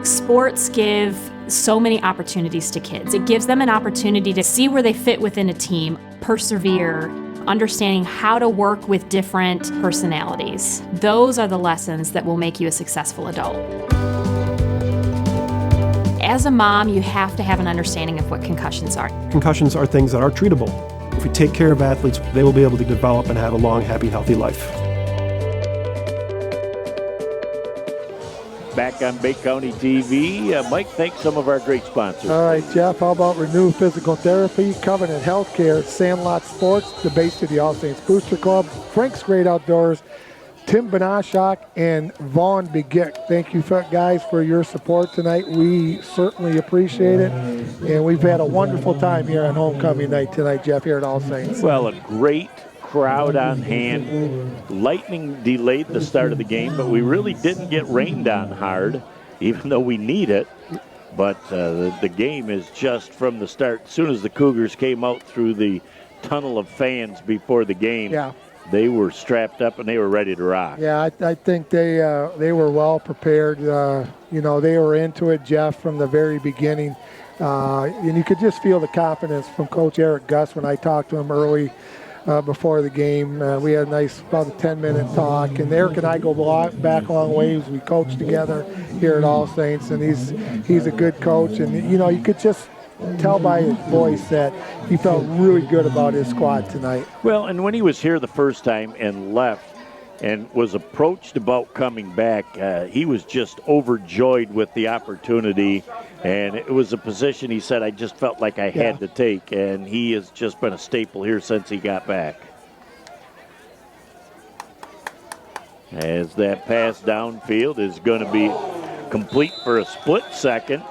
Sports give so many opportunities to kids. It gives them an opportunity to see where they fit within a team, persevere, understanding how to work with different personalities. Those are the lessons that will make you a successful adult. As a mom, you have to have an understanding of what concussions are. Concussions are things that are treatable. If we take care of athletes, they will be able to develop and have a long, happy, healthy life. Back on Bay County TV, Mike, thanks some of our great sponsors. All right, Jeff, how about Renew Physical Therapy, Covenant Healthcare, Sandlot Sports, the base to the All Saints Booster Club, Frank's Great Outdoors, Tim Benashak, and Vaughn Begic. Thank you, guys, for your support tonight. We certainly appreciate it, and we've had a wonderful time here on homecoming night tonight, Jeff, here at All Saints. Well, a great crowd on hand. Lightning delayed the start of the game, but we really didn't get rained on hard, even though we need it. But the game is just from the start. As soon as the Cougars came out through the tunnel of fans before the game, they were strapped up and they were ready to rock. Yeah, I think they were well prepared. They were into it, Jeff, from the very beginning. And you could just feel the confidence from Coach Eric Gus when I talked to him early before the game. We had a nice, about a 10-minute talk. And Eric and I go back a long ways. We coach together here at All Saints, and he's a good coach. And, you could just tell by his voice that he felt really good about his squad tonight. Well, and when he was here the first time and left and was approached about coming back, he was just overjoyed with the opportunity. And it was a position he said, I just felt like I had to take. And he has just been a staple here since he got back. As that pass downfield is going to be complete for a split second.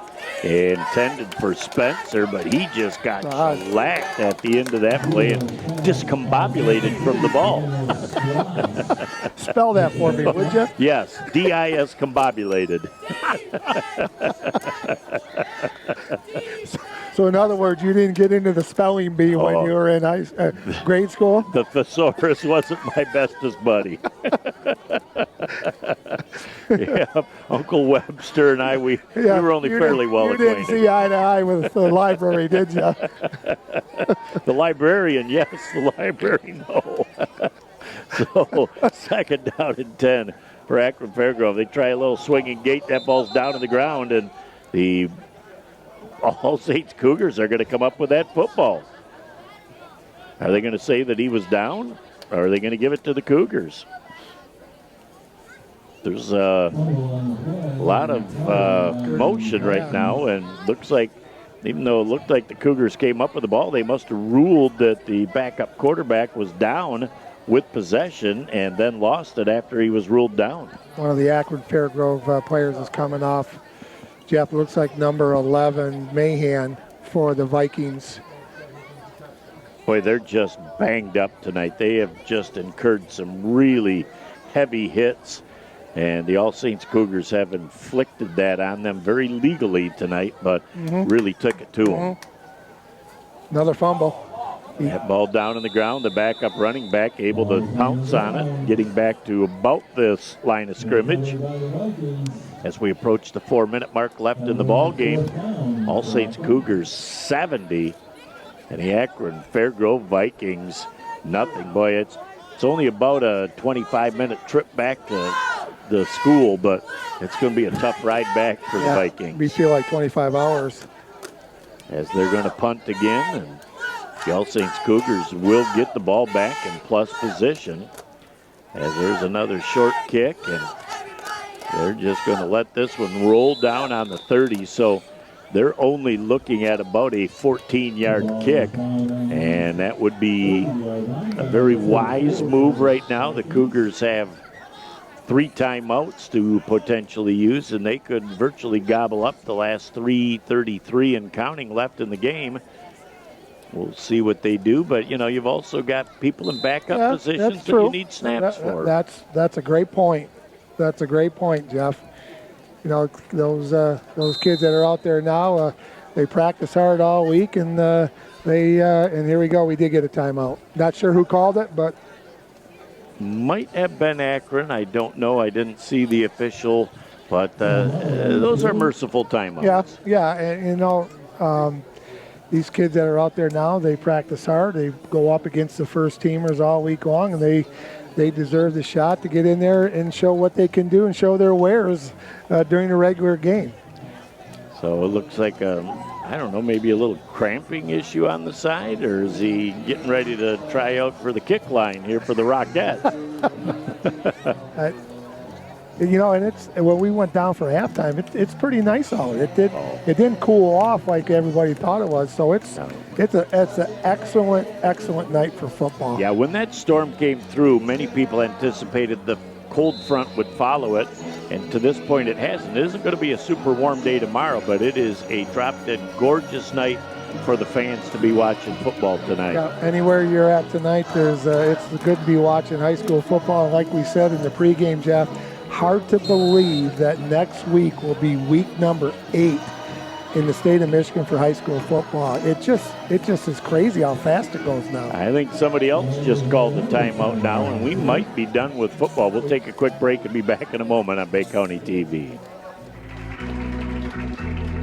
Intended for Spencer, but he just got shellacked at the end of that play and discombobulated from the ball. Spell that for me, would you? Yes, D-I-S combobulated. So in other words, you didn't get into the spelling bee when you were in grade school? The thesaurus wasn't my bestest buddy. Yeah, Uncle Webster and I, we were only fairly well acquainted. You didn't see eye to eye with the library, did you? The librarian, yes. The librarian, no. So, second down and 10 for Akron-Fairgrove. They try a little swinging gate. That ball's down to the ground, and the All Saints Cougars are going to come up with that football. Are they going to say that he was down, or are they going to give it to the Cougars? There's a lot of motion right now, and looks like, even though it looked like the Cougars came up with the ball, they must have ruled that the backup quarterback was down with possession and then lost it after he was ruled down. One of the Akron-Fairgrove players is coming off. Jeff, looks like number 11, Mahan, for the Vikings. Boy, they're just banged up tonight. They have just incurred some really heavy hits. And the All Saints Cougars have inflicted that on them very legally tonight, but really took it to them. Another fumble. That ball down on the ground, the backup running back able to pounce on it, getting back to about this line of scrimmage. As we approach the 4-minute mark left in the ball game, All Saints Cougars 70 and the Akron-Fairgrove Vikings nothing. Boy, it's only about a 25-minute trip back to the school, but it's going to be a tough ride back for the Vikings. We feel like 25 hours. As they're going to punt again, and the All Saints Cougars will get the ball back in plus position. As there's another short kick, and they're just going to let this one roll down on the 30. So they're only looking at about a 14-yard kick, and that would be a very wise move right now. The Cougars have 3 timeouts to potentially use, and they could virtually gobble up the last 3:33 and counting left in the game. We'll see what they do, but you've also got people in backup positions that you need snaps for. That's a great point. That's a great point, Jeff. Those kids that are out there now, they practice hard all week, and and here we go. We did get a timeout. Not sure who called it, but might have been Akron. I don't know. I didn't see the official, but those are merciful timeouts. Yeah, and these kids that are out there now, they practice hard. They go up against the first teamers all week long, and they deserve the shot to get in there and show what they can do and show their wares during the regular game. So it looks like, I don't know, maybe a little cramping issue on the side, or is he getting ready to try out for the kick line here for the Rockettes? And it's when we went down for halftime, it's pretty nice out. It didn't cool off like everybody thought it was. So it's an excellent night for football. Yeah, when that storm came through, many people anticipated the cold front would follow it, and to this point it hasn't. It isn't going to be a super warm day tomorrow, but it is a drop-dead gorgeous night for the fans to be watching football tonight. Yeah, anywhere you're at tonight, it's good to be watching high school football. And like we said in the pregame, Jeff, hard to believe that next week will be week number 8 in the state of Michigan for high school football. It just is crazy how fast it goes now. I think somebody else just called the timeout now, and we might be done with football. We'll take a quick break and be back in a moment on Bay County TV.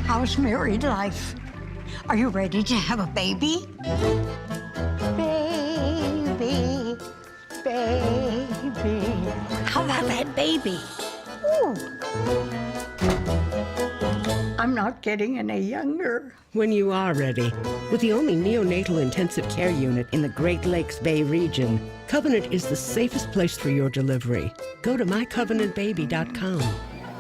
How's married life? Are you ready to have a baby? Baby. How about that baby? Ooh. I'm not getting any younger. When you are ready. With the only neonatal intensive care unit in the Great Lakes Bay region, Covenant is the safest place for your delivery. Go to mycovenantbaby.com.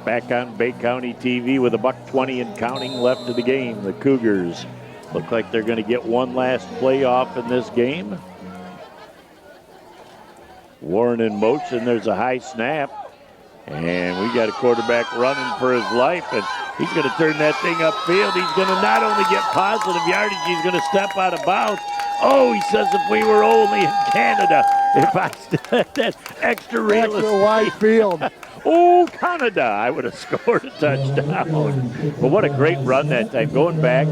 Back on Bay County TV with $1:20 and counting left of the game. The Cougars look like they're going to get one last playoff in this game. Warren in motion. There's a high snap. And we got a quarterback running for his life, and he's going to turn that thing upfield. He's going to not only get positive yardage, he's going to step out of bounds. Oh, he says if we were only in Canada, if I had that extra real estate. Wide field. Oh, Canada, I would have scored a touchdown. But what a great run that time. Going back,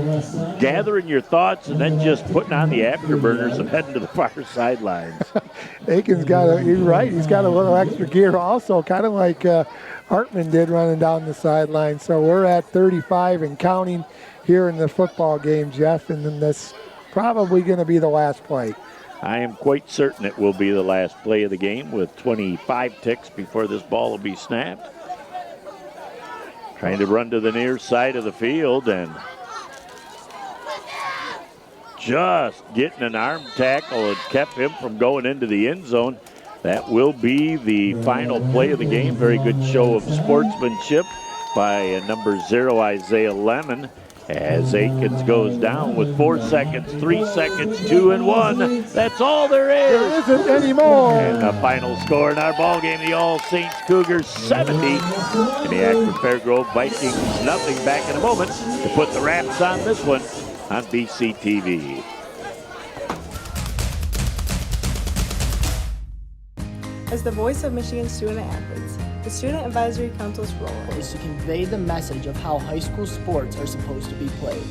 gathering your thoughts, and then just putting on the afterburners and heading to the far sidelines. Aiken's you're right, he's got a little extra gear also, kind of like Hartman did running down the sideline. So we're at 35 and counting here in the football game, Jeff, and then that's probably going to be the last play. I am quite certain it will be the last play of the game with 25 ticks before this ball will be snapped. Trying to run to the near side of the field and just getting an arm tackle and kept him from going into the end zone. That will be the final play of the game. Very good show of sportsmanship by number 0, Isaiah Lemon. As Aikens goes down with 4 seconds, 3 seconds, 2 and 1. That's all there is. There isn't any more. And the final score in our ball game, the All Saints Cougars 70 and the Akron-Fairgrove Vikings nothing. Back in a moment to put the wraps on this one on BCTV. As the voice of Michigan student athletes, the Student Advisory Council's role is to convey the message of how high school sports are supposed to be played.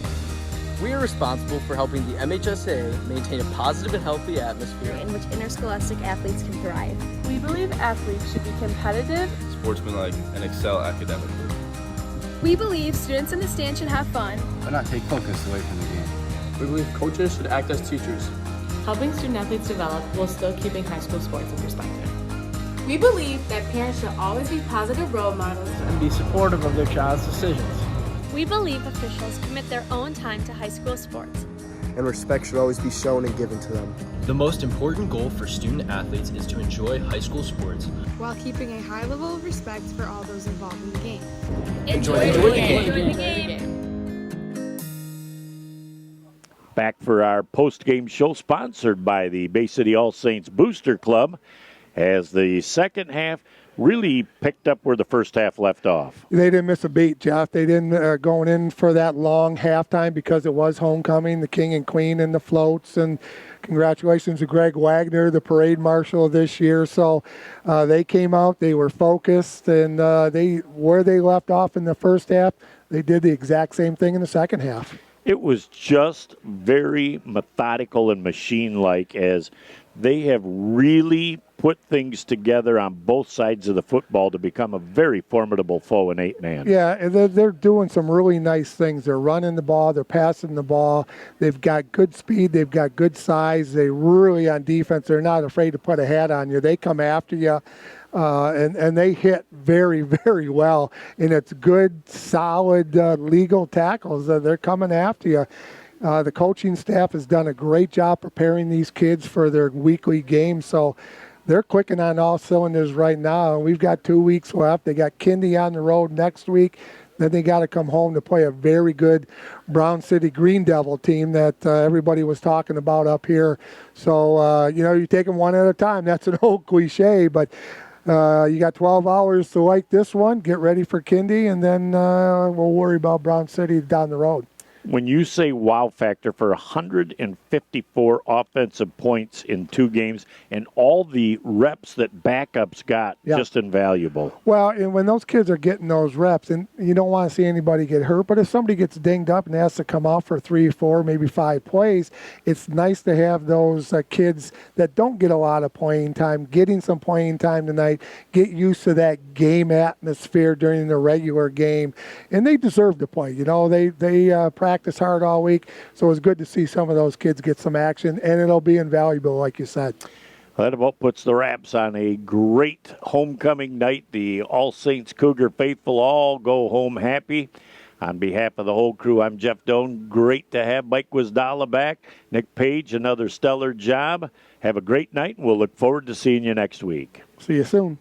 We are responsible for helping the MHSA maintain a positive and healthy atmosphere in which interscholastic athletes can thrive. We believe athletes should be competitive, sportsmanlike, and excel academically. We believe students in the stand should have fun, but not take focus away from the game. We believe coaches should act as teachers, helping student athletes develop while still keeping high school sports in perspective. We believe that parents should always be positive role models and be supportive of their child's decisions. We believe officials commit their own time to high school sports, and respect should always be shown and given to them. The most important goal for student athletes is to enjoy high school sports while keeping a high level of respect for all those involved in the game. Enjoy the game. Back for our post-game show, sponsored by the Bay City All Saints Booster Club, as the second half really picked up where the first half left off. They didn't miss a beat, Jeff. They didn't going in for that long halftime because it was homecoming, the king and queen and the floats. And congratulations to Greg Wagner, the parade marshal this year. So they came out, they were focused, and where they left off in the first half, they did the exact same thing in the second half. It was just very methodical and machine-like, as they have really put things together on both sides of the football to become a very formidable foe in 8-man. Yeah, and they're doing some really nice things. They're running the ball, they're passing the ball. They've got good speed, they've got good size. They really, on defense, they're not afraid to put a hat on you. They come after you. And they hit very, very well. And it's good, solid, legal tackles. They're coming after you. The coaching staff has done a great job preparing these kids for their weekly games. So they're clicking on all cylinders right now. And we've got 2 weeks left. They got Kindy on the road next week. Then they got to come home to play a very good Brown City Green Devil team that everybody was talking about up here. So, you take them one at a time. That's an old cliche, but you got 12 hours to like this one, get ready for Kindy, and then we'll worry about Brown City down the road. When you say wow factor for 154 offensive points in 2 games and all the reps that backups got, just invaluable. Well, and when those kids are getting those reps, and you don't want to see anybody get hurt, but if somebody gets dinged up and has to come out for 3, 4, maybe 5 plays, it's nice to have those kids that don't get a lot of playing time, getting some playing time tonight, get used to that game atmosphere during the regular game, and they deserve to play. They practice hard all week, so it's good to see some of those kids get some action, and it'll be invaluable, like you said. That about puts the wraps on a great homecoming night. The All Saints Cougar faithful all go home happy. On behalf of the whole crew, I'm Jeff Doan. Great to have Mike Wisdala back. Nick Page, another stellar job. Have a great night, and we'll look forward to seeing you next week. See you soon.